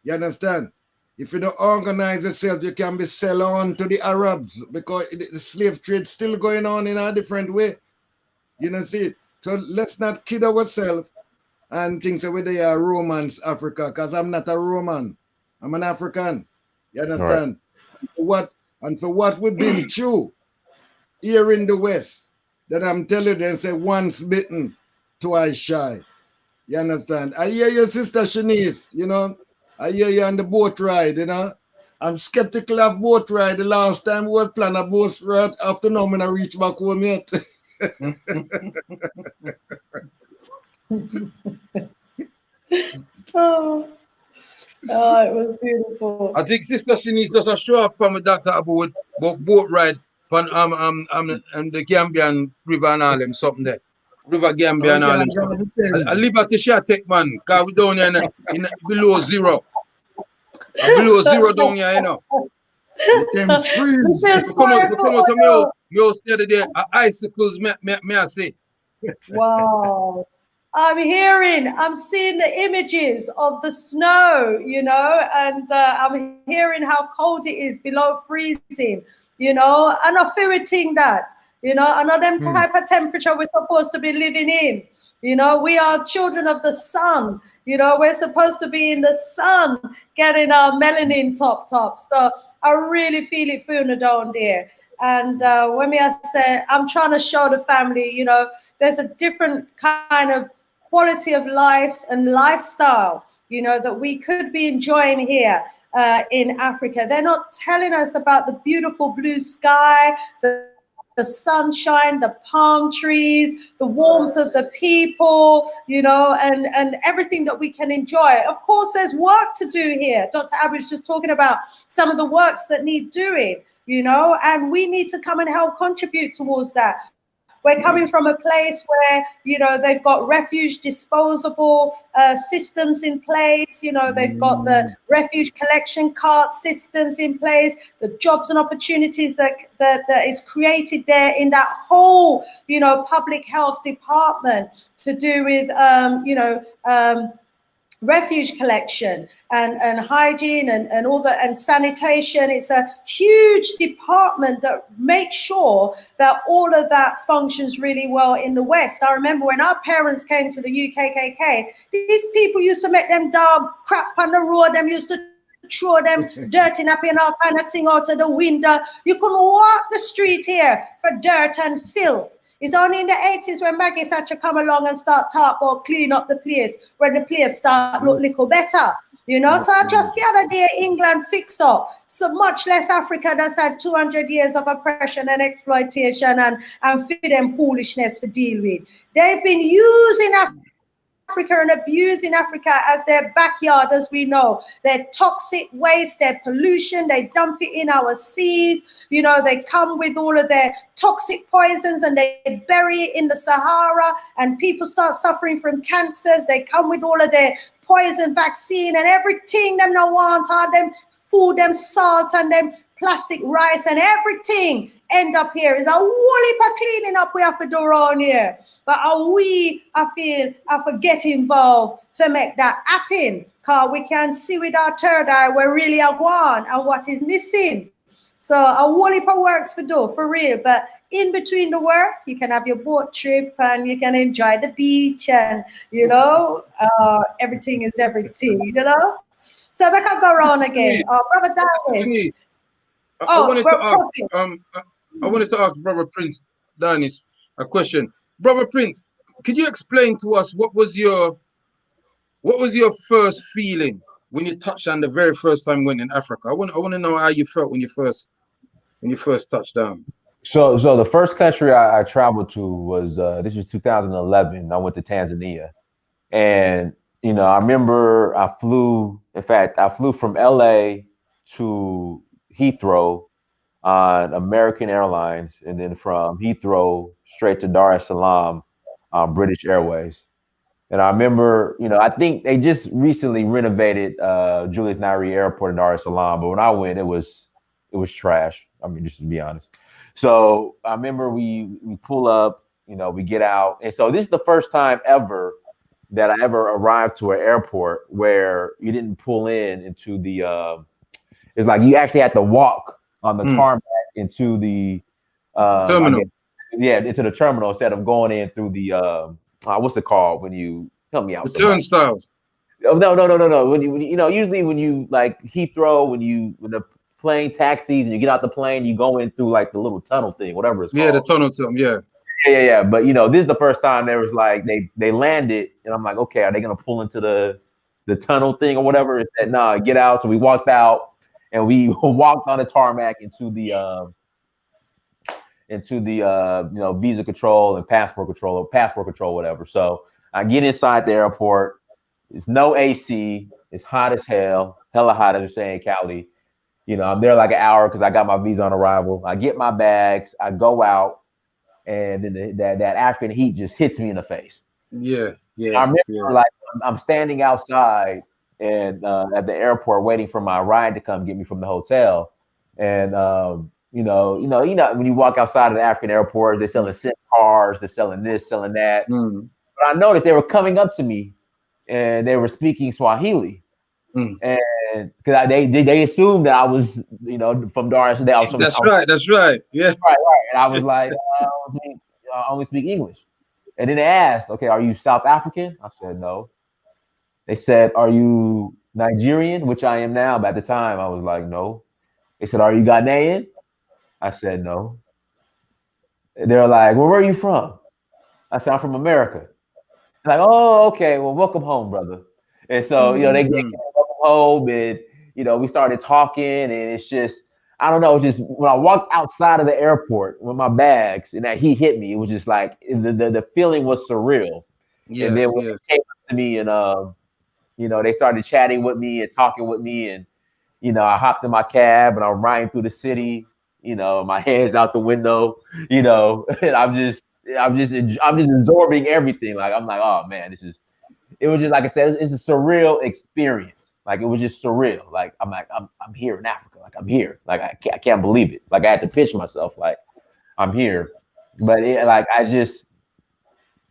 Speaker 1: You understand? If you don't organize yourself, you can be sell on to the Arabs because the slave trade still going on in a different way. You know, see? So let's not kid ourselves and think that they are Romans, Africa, because I'm not a Roman. I'm an African. You understand? Right. For what we've been through here in the West, that I'm telling them, say once bitten, twice shy. You understand? I hear your Sister Shanice, you know. I hear you on the boat ride, you know. I'm skeptical of boat ride. The last time we planned a boat ride, after now, I'm going to reach back home yet.
Speaker 2: Oh, it was beautiful.
Speaker 3: I think Sister Shanice does a show off from Dr. Abu boat ride on the Gambian River and all them something there. River Gambia and all them stuff. A liberty shot take, man, because we down here in below zero. Below zero down here, you know.
Speaker 1: Them freeze.
Speaker 3: We come out of my house the other day, icicles, may I say.
Speaker 2: Wow. I'm seeing the images of the snow, you know, and I'm hearing how cold it is below freezing, you know, and I feel that, you know, another type of temperature we're supposed to be living in. You know, we are children of the sun, you know, we're supposed to be in the sun getting our melanin top. So I really feel it feeling down there. And when I say, I'm trying to show the family, you know, there's a different kind of quality of life and lifestyle, you know, that we could be enjoying here in Africa. They're not telling us about the beautiful blue sky, the sunshine, the palm trees, the warmth of the people, you know, and everything that we can enjoy. Of course, there's work to do here. Dr. Abu was just talking about some of the works that need doing, you know, and we need to come and help contribute towards that. We're coming from a place where, you know, they've got refuge disposable systems in place. You know, they've got the refuge collection cart systems in place, the jobs and opportunities that is created there in that whole, you know, public health department to do with, refuge collection and hygiene and all that, and sanitation. It's a huge department that makes sure that all of that functions really well in the West. I remember when our parents came to the UKKK, these people used to make them dog crap on the road. Them used to throw them dirty nappy and all kind of thing out of the window. You couldn't walk the street here for dirt and filth. It's only in the 80s when Maggie Thatcher come along and start talk about clean up the place, when the place start look little better, you know. So just the other day, England fix up so much less Africa that's had 200 years of oppression and exploitation and feed them foolishness to deal with. They've been using Africa and abusing Africa as their backyard, as we know. Their toxic waste, their pollution, they dump it in our seas. You know, they come with all of their toxic poisons and they bury it in the Sahara, and people start suffering from cancers. They come with all of their poison vaccine and everything them no want, all them food, them salt and them plastic rice and everything end up here. Is a whole heap of cleaning up we have to do around here. But I feel get involved to make that happen, because we can see with our third eye where really are gone and what is missing. So a whole heap of works to do, for real. But in between the work, you can have your boat trip and you can enjoy the beach and, you know, everything is everything, you know. So we can go around again. Brother Darius.
Speaker 3: I wanted to ask Brother Prince Danis, a question. Brother Prince, could you explain to us what was your first feeling when you touched down the very first time you went in Africa? I want to know how you felt when you first touched down.
Speaker 4: So the first country I traveled to was this was 2011. I went to Tanzania, and I remember I flew. In fact, I flew from LA to Heathrow on American Airlines, and then from Heathrow straight to Dar es Salaam on British Airways. And I remember, I think they just recently renovated Julius Nyerere Airport in Dar es Salaam, but when I went, it was trash. I mean, just to be honest. So I remember we pull up, we get out, and so this is the first time ever that I ever arrived to an airport where you didn't pull into the. It's like you actually had to walk on the tarmac into the
Speaker 3: terminal.
Speaker 4: Into the terminal instead of going in through the what's it called when you help me out?
Speaker 3: The turnstiles.
Speaker 4: Oh, no. When you usually when you like Heathrow, when the plane taxis and you get out the plane, you go in through like the little tunnel thing, whatever it's called.
Speaker 3: Yeah, the tunnel system. Yeah.
Speaker 4: Yeah. But this is the first time there was like they landed, and I'm like, okay, are they gonna pull into the tunnel thing or whatever? It said, nah, get out. So we walked out and we walked on the tarmac into the visa control and passport control, whatever. So I get inside the airport. It's no AC. It's hot as hell. Hella hot, as you're saying, Cali. I'm there like an hour because I got my visa on arrival. I get my bags. I go out, and then that African heat just hits me in the face.
Speaker 3: Yeah.
Speaker 4: I remember like I'm standing outside and at the airport waiting for my ride to come get me from the hotel, and when you walk outside of the African airport, they're selling SIM cars, they're selling this, selling that. But I noticed they were coming up to me and they were speaking Swahili. And because they assumed that I was, from Dar es Salaam.
Speaker 3: That's right. Yeah.
Speaker 4: Right. And I was like, I only speak English. And then they asked, okay, are you South African? I said, no. They said, are you Nigerian? Which I am now. But at the time, I was like, no. They said, are you Ghanaian? I said, no. They're like, well, where are you from? I said, I'm from America. They're like, oh, okay. Well, welcome home, brother. And so, they get welcome home, and, we started talking, and it's just, I don't know, it's just when I walked outside of the airport with my bags and that he hit me, it was just like the feeling was surreal.
Speaker 3: Yes,
Speaker 4: and then when they came up to me and, they started chatting with me and talking with me, and, I hopped in my cab and I'm riding through the city, my hands out the window, and I'm just absorbing everything. Like, I'm like, oh man, it was just, like I said, it's a surreal experience. Like, it was just surreal. Like, I'm like, I'm here in Africa. Like, I'm here. Like, I can't believe it. Like, I had to pitch myself. Like, I'm here. But I just,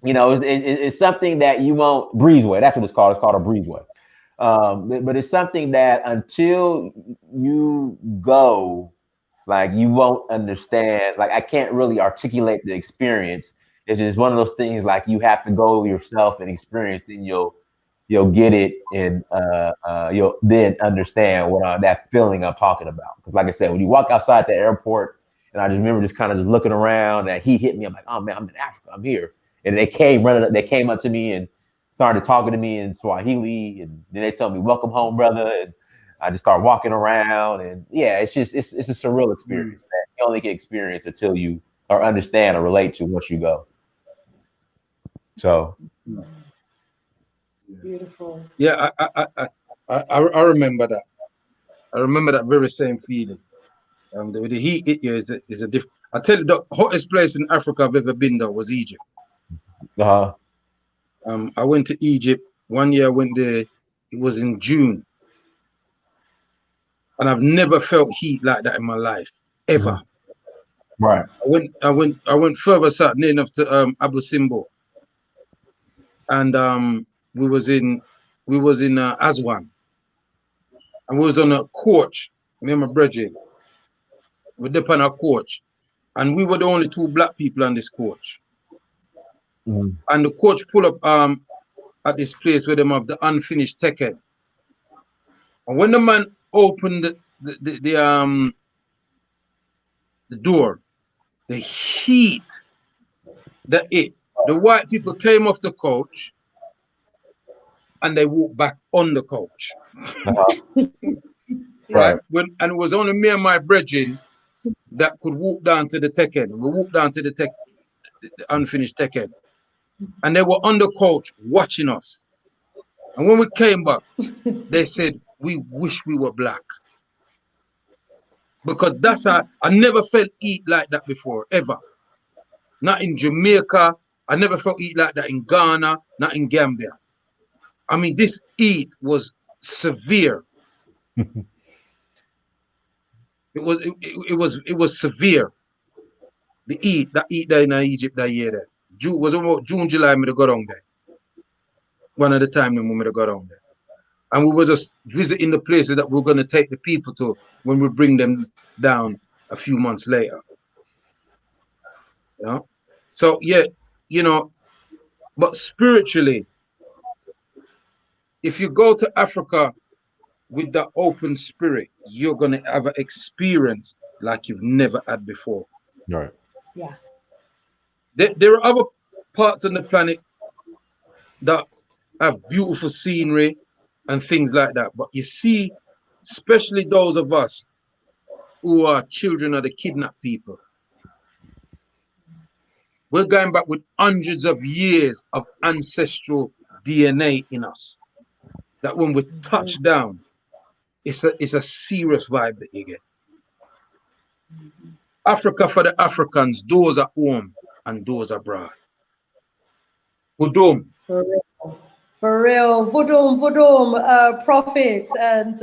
Speaker 4: it's something that you won't breezeway. That's what it's called. It's called a breezeway. But it's something that until you go, like, you won't understand. Like, I can't really articulate the experience. It's just one of those things, like, you have to go yourself and experience, then you'll get it, and you'll then understand what that feeling I'm talking about. Because, like I said, when you walk outside the airport, and I just remember just kind of just looking around, and he hit me. I'm like, oh man, I'm in Africa. I'm here. And they came up to me and started talking to me in Swahili, and then they told me, welcome home, brother. And I just started walking around, and yeah, it's a surreal experience that you only can experience until you or understand or relate to once you go. So
Speaker 2: beautiful.
Speaker 3: Yeah, I remember that. I remember that very same feeling. The heat is a different. I tell you, the hottest place in Africa I've ever been though was Egypt. I went to Egypt 1 year. I went there. It was in June, and I've never felt heat like that in my life ever.
Speaker 4: Right.
Speaker 3: I went further south, near enough to Abu Simbel, and we was in Aswan, and we was on a coach. Me and my brethren, we're up on a coach, and we were the only two black people on this coach. And the coach pulled up at this place where they have the unfinished ticket. And when the man opened the door, the heat The white people came off the coach and they walked back on the coach. Right? And it was only me and my brethren that could walk down to the tech end. We walked down to the unfinished tech end. And they were on the coach watching us. And when we came back, they said, we wish we were black. Because that's how I never felt heat like that before, ever. Not in Jamaica. I never felt heat like that in Ghana, not in Gambia. I mean, this heat was severe. It was severe. The heat that in Egypt that year there. Was about June, July, me to go down there. One of the time when we got down there. And we were just visiting the places that we're going to take the people to when we bring them down a few months later. You know? So, yeah, you know, but spiritually, if you go to Africa with that open spirit, you're going to have an experience like you've never had before.
Speaker 4: Right.
Speaker 2: Yeah.
Speaker 3: There are other parts on the planet that have beautiful scenery and things like that. But you see, especially those of us who are children of the kidnapped people, we're going back with hundreds of years of ancestral DNA in us. That when we touch down, it's a serious vibe that you get. Africa for the Africans, doors are home and doors are broad. Udum.
Speaker 2: For real, Vudum, Prophet, and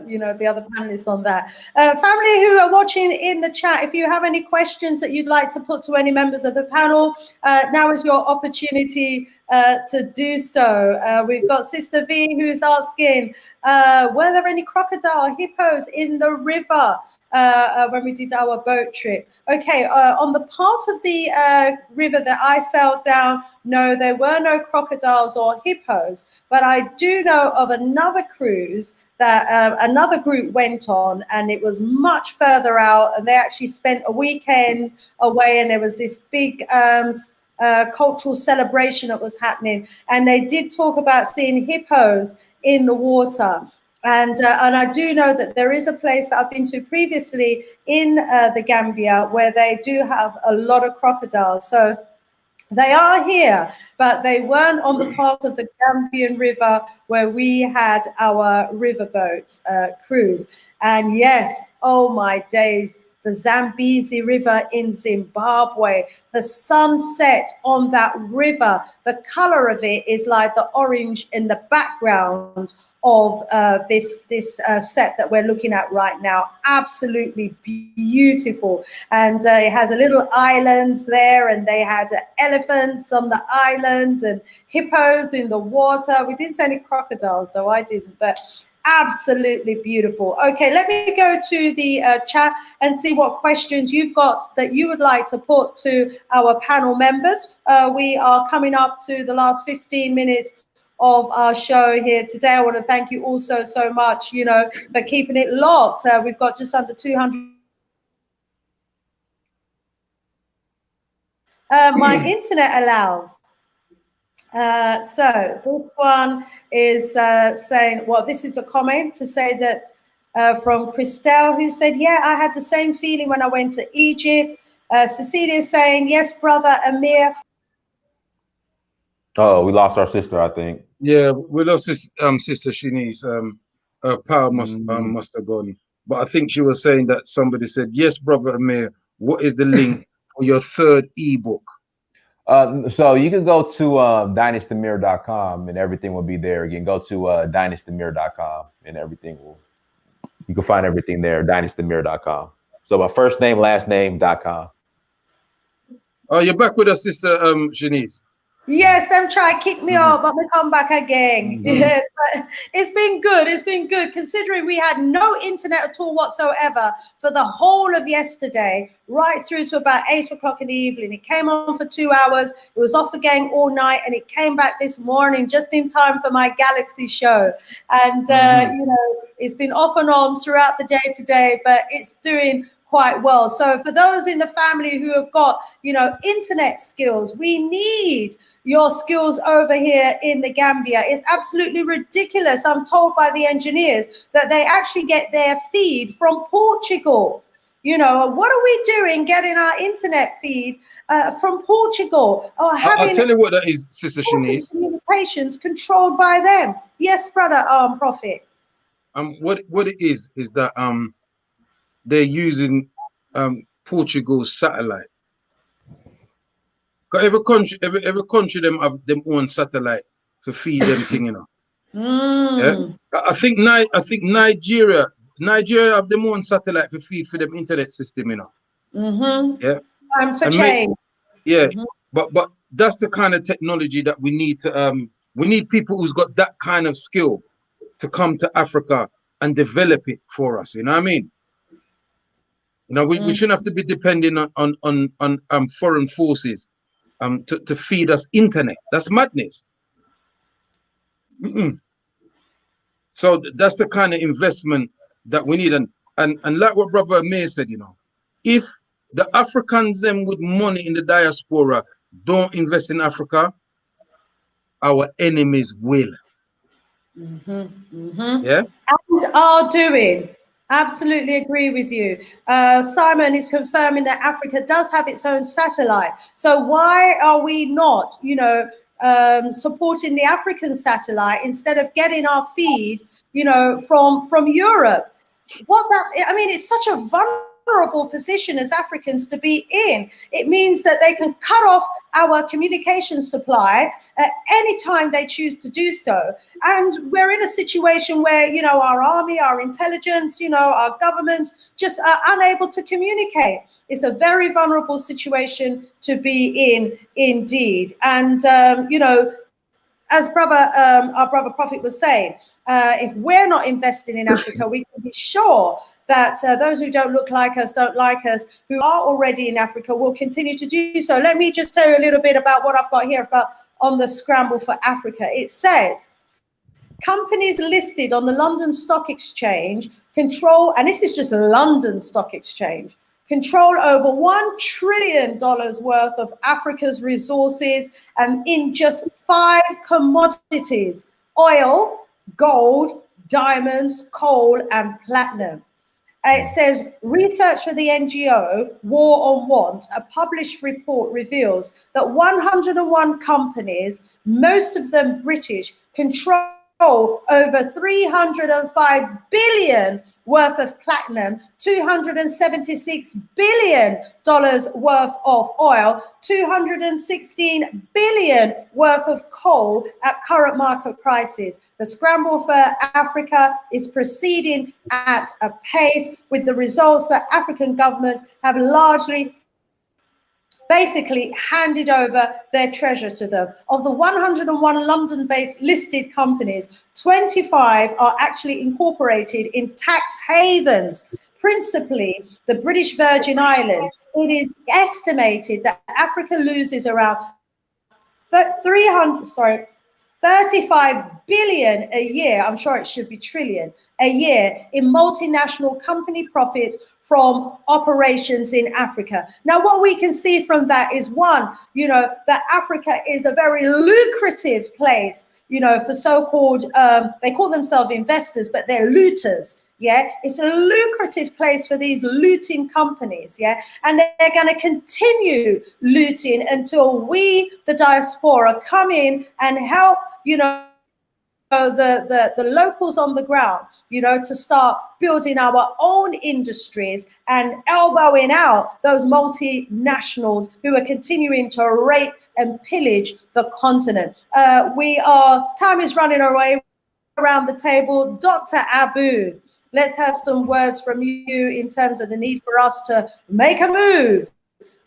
Speaker 2: you know, the other panelists on that. Family who are watching in the chat, if you have any questions that you'd like to put to any members of the panel, now is your opportunity to do so. We've got Sister V who's asking, were there any crocodile hippos in the river when we did our boat trip? Okay, on the part of the river that I sailed down, no, there were no crocodiles or hippos, but I do know of another cruise that another group went on, and it was much further out, and they actually spent a weekend away, and there was this big cultural celebration that was happening, and they did talk about seeing hippos in the water. And I do know that there is a place that I've been to previously in the Gambia where they do have a lot of crocodiles. So they are here, but they weren't on the part of the Gambian River where we had our riverboat cruise. And yes, oh my days, the Zambezi River in Zimbabwe, the sunset on that river, the color of it is like the orange in the background of this set that we're looking at right now. Absolutely beautiful. And it has a little island there, and they had elephants on the island and hippos in the water. We didn't see any crocodiles, though I didn't, but absolutely beautiful. Okay, let me go to the chat and see what questions you've got that you would like to put to our panel members. We are coming up to the last 15 minutes of our show here today. I want to thank you also so much, you know, for keeping it locked. We've got just under 200. My internet allows. So this one is saying, well, this is a comment to say that from Christelle, who said, yeah, I had the same feeling when I went to Egypt. Cecilia is saying, yes, brother Amir.
Speaker 4: Oh, we lost our sister, I think.
Speaker 3: Yeah, we lost Sister Shanice. Her power must have gone. But I think she was saying that somebody said, yes, brother Amir, what is the link for your third ebook?
Speaker 4: So you can go to dynastymir.com and everything will be there. You can go to dynastymir.com and everything you can find everything there, dynastymir.com. So my first name, last name.com.
Speaker 3: Oh, you're back with us, Sister Shanice.
Speaker 2: Yes, them try to kick me off, but we come back again. Yes, but it's been good. It's been good considering we had no internet at all whatsoever for the whole of yesterday, right through to about 8 o'clock in the evening. It came on for 2 hours. It was off again all night, and it came back this morning just in time for my Galaxy show. And you know, it's been off and on throughout the day today, but it's doing quite well. So for those in the family who have got, you know, internet skills, we need your skills over here in the Gambia. It's absolutely ridiculous. I'm told by the engineers that they actually get their feed from Portugal. You know, what are we doing getting our internet feed from Portugal, or having
Speaker 3: I'll tell you what that is, Sister Shanice.
Speaker 2: communications controlled by them? Yes, brother, Prophet.
Speaker 3: What it is that they're using Portugal's satellite. 'Cause every country them have them own satellite to feed them thing, you know. Yeah? I think Nigeria have them own satellite to feed for them internet system, you know. Yeah.
Speaker 2: Time for change.
Speaker 3: Yeah. But that's the kind of technology that we need to we need people who's got that kind of skill to come to Africa and develop it for us. You know what I mean? You know, we shouldn't have to be depending on foreign forces to feed us internet. That's madness. So that's the kind of investment that we need. And like what Brother May said, you know, if the Africans them with money in the diaspora don't invest in Africa, our enemies will. Yeah.
Speaker 2: And are doing. Absolutely agree with you. Simon is confirming that Africa does have its own satellite. So why are we not, you know, supporting the African satellite instead of getting our feed, you know, from Europe? I mean, it's such a vulnerable position as Africans to be in. It means that they can cut off our communication supply at any time they choose to do so. And we're in a situation where, you know, our army, our intelligence, you know, our governments just are unable to communicate. It's a very vulnerable situation to be in, indeed. And, you know, as our brother Prophet was saying, if we're not investing in Africa, we can be sure that those who don't look like us, don't like us, who are already in Africa will continue to do so. Let me just tell you a little bit about what I've got here about on the Scramble for Africa. It says, companies listed on the London Stock Exchange control, and this is just London Stock Exchange, control over $1 trillion worth of Africa's resources, and in just 5 commodities: oil, gold, diamonds, coal, and platinum. It says research for the NGO War on Want, a published report reveals that 101 companies, most of them British, control over 305 billion worth of platinum, $276 billion worth of oil, 216 billion worth of coal at current market prices. The scramble for Africa is proceeding at a pace, with the results that African governments have largely basically handed over their treasure to them. Of the 101 London-based listed companies, 25 are actually incorporated in tax havens, principally the British Virgin Islands. It is estimated that Africa loses around 35 billion a year, I'm sure it should be trillion, a year in multinational company profits from operations in Africa. Now, what we can see from that is, one, you know, that Africa is a very lucrative place, you know, for so-called, they call themselves investors, but they're looters. Yeah, it's a lucrative place for these looting companies. Yeah, and they're going to continue looting until we, the diaspora, come in and help, you know, the locals on the ground, you know, to start building our own industries and elbowing out those multinationals who are continuing to rape and pillage the continent. Time is running away around the table. Dr. Abu, let's have some words from you in terms of the need for us to make a move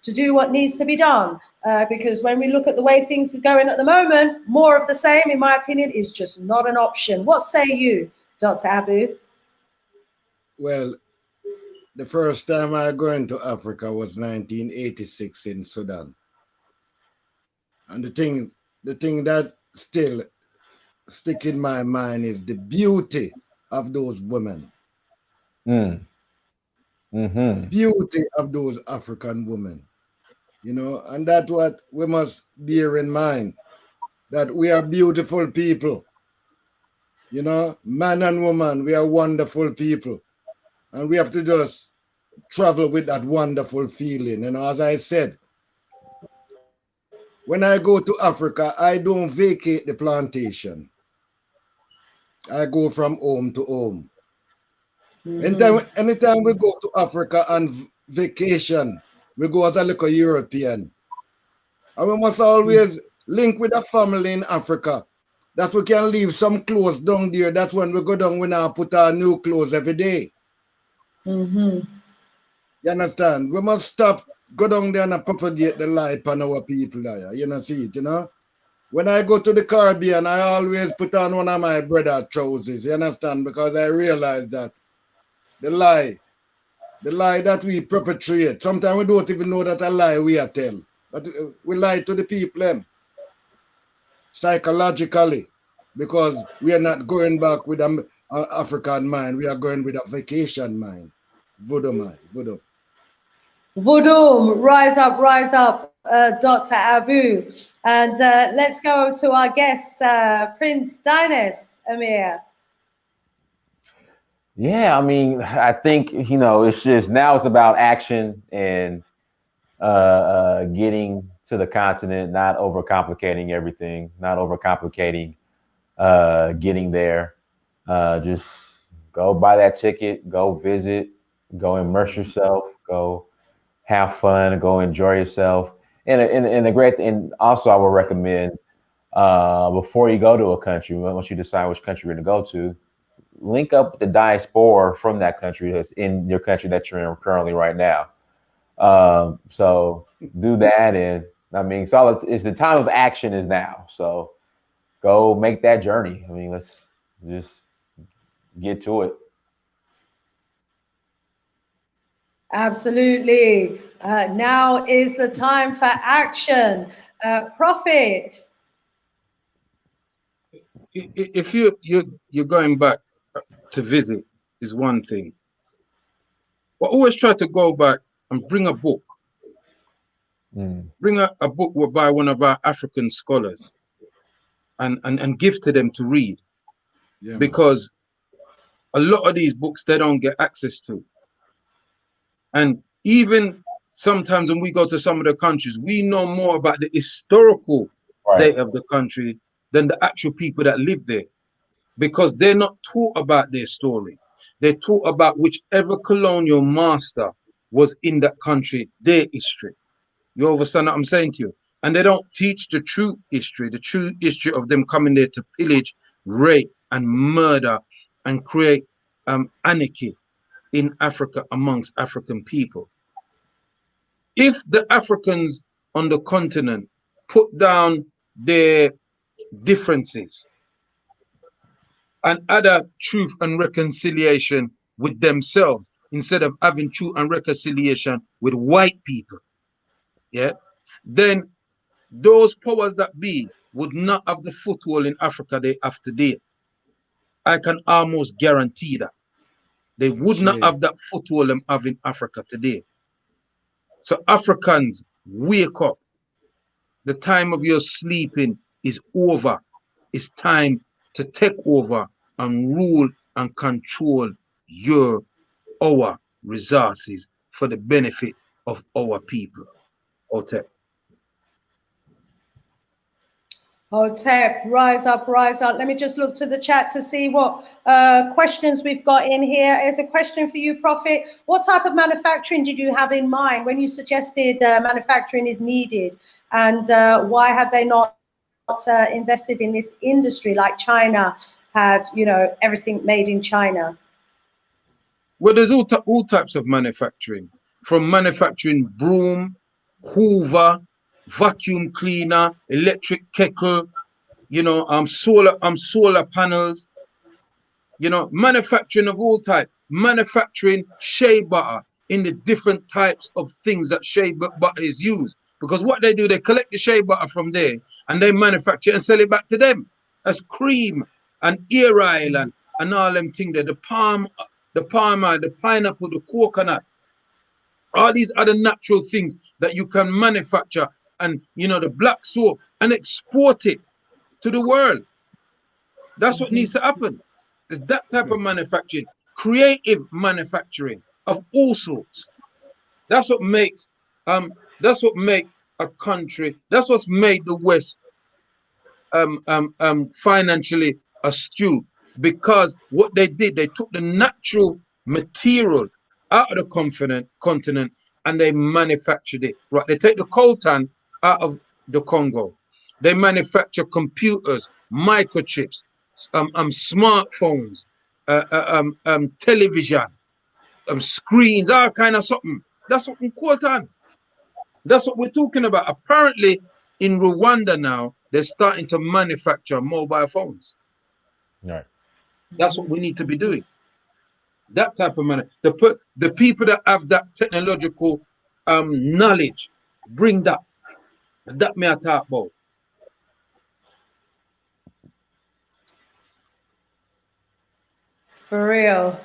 Speaker 2: to do what needs to be done. Because when we look at the way things are going at the moment, more of the same, in my opinion, is just not an option. What say you, Dr. Abu?
Speaker 1: Well, the first time I go into Africa was 1986 in Sudan. And the thing that still stick in my mind is the beauty of those women. Beauty of those African women, you know, and that's what we must bear in mind, that we are beautiful people, you know, man and woman, we are wonderful people, and we have to just travel with that wonderful feeling. You know, as I said, when I go to Africa, I don't vacate the plantation. I go from home to home. Anytime we go to Africa on vacation, we go as a little European. And we must always link with a family in Africa. That we can leave some clothes down there. That's when we go down, we now put our new clothes every day. You understand? We must stop, go down there and propagate the lie on our people there. You know, see it, you know? When I go to the Caribbean, I always put on one of my brother trousers, you understand? Because I realize that the lie that we perpetrate, sometimes we don't even know that a lie we are tell. But we lie to the people psychologically, because we are not going back with an African mind. We are going with a vacation mind. Voodoo mind. Voodoo.
Speaker 2: Voodoo, rise up, Dr. Abu. And let's go to our guest, Prince Dinas, Amir.
Speaker 4: Yeah, I mean, I think, you know, it's just now it's about action and getting to the continent, not overcomplicating everything, not overcomplicating getting there. Just go buy that ticket, go visit, go immerse yourself, go have fun, go enjoy yourself. And the great, and also I would recommend before you go to a country, once you decide which country you're going to go to, link up with the diaspora from that country that's in your country that you're in currently right now. So do that, and I mean, so it's the time of action is now. So go make that journey. I mean, let's just get to it.
Speaker 2: Absolutely. Now is the time for action. Prophet.
Speaker 3: If you're going back to visit is one thing, but always try to go back and bring a book. Bring a book by one of our African scholars and give to them to read. Yeah, because a lot of these books they don't get access to. And even sometimes when we go to some of the countries, we know more about the historical date of the country than the actual people that live there, because they're not taught about their story. They're taught about whichever colonial master was in that country, their history. You understand what I'm saying to you? And they don't teach the true history of them coming there to pillage, rape, and murder and create anarchy in Africa amongst African people. If the Africans on the continent put down their differences and other truth and reconciliation with themselves instead of having truth and reconciliation with white people, yeah, then those powers that be would not have the foothold in Africa they have today. I can almost guarantee that. They would not have that foothold they have in Africa today. So Africans, wake up. The time of your sleeping is over. It's time to take over and rule and control our resources for the benefit of our people. Hotep.
Speaker 2: Hotep, rise up, rise up. Let me just look to the chat to see what questions we've got in here. There's a question for you, Prophet. What type of manufacturing did you have in mind when you suggested manufacturing is needed? And why have they not invested in this industry like China had, you know, everything made in China?
Speaker 3: Well, there's all types of manufacturing, from manufacturing broom, hoover, vacuum cleaner, electric kettle, you know, solar panels, you know, manufacturing of all types, manufacturing shea butter in the different types of things that shea butter is used. Because what they do, they collect the shea butter from there and they manufacture and sell it back to them as cream and ear oil and all them things there, the palm oil, the pineapple, the coconut. all these other natural things that you can manufacture, and the black soap, and export it to the world. That's what needs to happen. It's that type of manufacturing, creative manufacturing of all sorts. That's what makes a country. That's what's made the West financially astute, because what they did, they took the natural material out of the continent and they manufactured it. Right, they take the coltan out of the Congo. They manufacture computers, microchips, smartphones, television, screens, all kind of something. That's what we coltan. That's what we're talking about. Apparently, in Rwanda now, they're starting to manufacture mobile phones.
Speaker 4: Right.
Speaker 3: That's what we need to be doing. That type of money. The people that have that technological knowledge, bring that. That may I talk about.
Speaker 2: For real.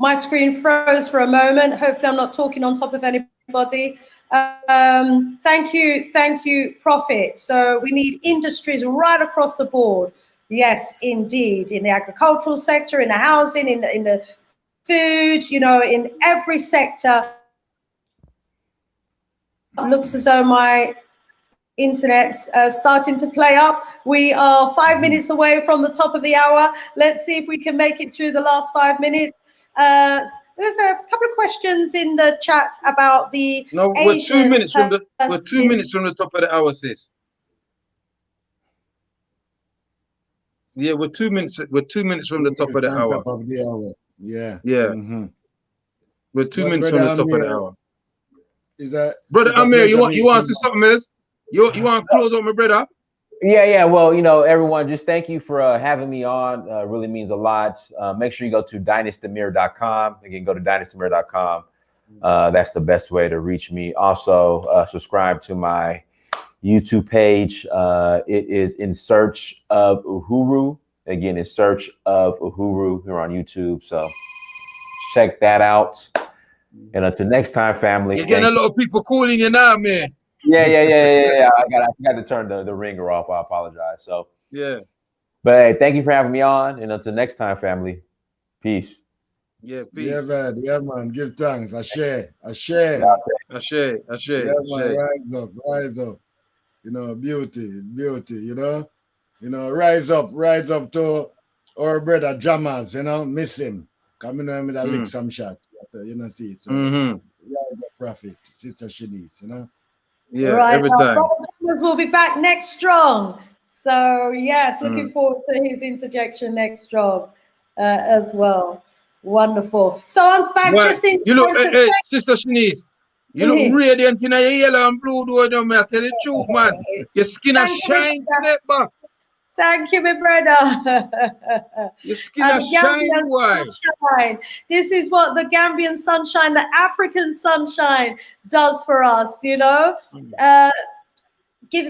Speaker 2: My screen froze for a moment. Hopefully I'm not talking on top of anybody. Thank you, Prophet. So we need industries right across the board. Yes, indeed. In the agricultural sector, in the housing, in the food, in every sector. Looks as though my internet's starting to play up. We are 5 minutes away from the top of the hour. Let's see if we can make it through the last 5 minutes. There's a couple of questions in the chat about the
Speaker 3: we're 2 minutes from the top of the hour, sis. Yeah, we're 2 minutes. We're 2 minutes from the top of the hour.
Speaker 1: Top of the hour. Yeah.
Speaker 3: Yeah.
Speaker 1: Mm-hmm.
Speaker 3: We're 2 minutes from the top of the hour.
Speaker 1: Brother
Speaker 3: Amir, you want to say something else? You want to close on my brother?
Speaker 4: Yeah. Well, everyone, just thank you for having me on. Really means a lot. Make sure you go to dynastymir.com. Again, go to dynastymir.com. That's the best way to reach me. Also, subscribe to my YouTube page. It is In Search of Uhuru. Again, In Search of Uhuru here on YouTube. So check that out. And until next time, family.
Speaker 3: You're getting a lot of people calling you now, man.
Speaker 4: Yeah. I got to turn the ringer off. I apologize. So
Speaker 3: yeah.
Speaker 4: But hey, thank you for having me on. And until next time, family. Peace.
Speaker 3: Yeah, peace.
Speaker 1: Yeah, man. Give thanks. I share.
Speaker 3: Yeah,
Speaker 1: man. Rise up. Beauty. Rise up to our brother Jammers, miss him. Coming on with a lick some shot. See it. So Prophet, Sista Shanice,
Speaker 3: Yeah,
Speaker 2: right,
Speaker 3: every time.
Speaker 2: We'll be back next strong. So yes, looking forward to his interjection next strong as well. Wonderful. So I'm back just in.
Speaker 3: You look, hey, Sista Shanice, you look radiant in your yellow and blue door. Don't I tell the truth, man. Your skin has shine today, but.
Speaker 2: Thank you, my brother.
Speaker 3: Your skin has shine, boy.
Speaker 2: Sunshine. This is what the Gambian sunshine, the African sunshine does for us, gives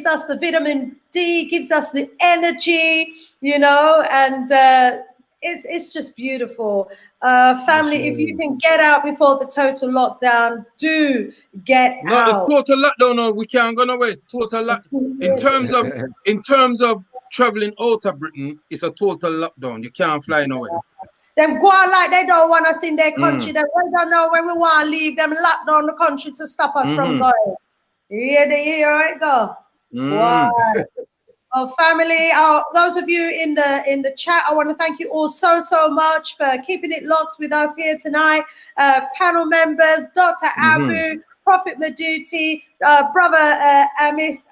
Speaker 2: us the vitamin D, gives us the energy, and it's just beautiful. Family, if you can get out before the total lockdown, do get out.
Speaker 3: No, it's total lockdown. No, we can't go nowhere. It's total lockdown. In terms of traveling out of Britain, it's a total lockdown. You can't fly nowhere.
Speaker 2: Them go on like they don't want us in their country. They don't know when we want to leave. Them lock down the country to stop us from going. Here I go. Wow. Oh, family, those of you in the chat, I want to thank you all so much for keeping it locked with us here tonight. Panel members, Dr. Abu, Prophet Maduti, Brother Amis,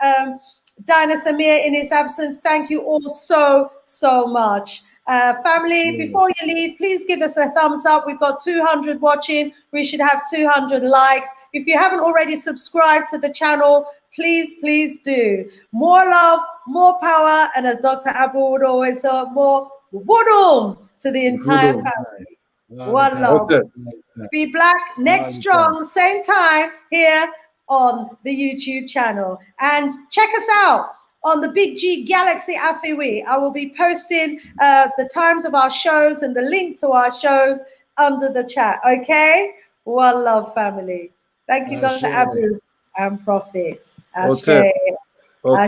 Speaker 2: Dinah Samir in his absence. Thank you all so much. Family, before you leave, please give us a thumbs up. We've got 200 watching. We should have 200 likes. If you haven't already subscribed to the channel, please do. More love, more power, and as Dr. Abu would always say, more wudum to the entire family. One love. Be black, next strong, same time here on the YouTube channel. And check us out on the Big G Galaxy Afiwi. I will be posting the times of our shows and the link to our shows under the chat, okay? One love, family. Thank you, Dr.
Speaker 1: Ashe.
Speaker 2: Abu and Prophet.
Speaker 3: Hotel.
Speaker 2: Ashe.
Speaker 3: Hotel.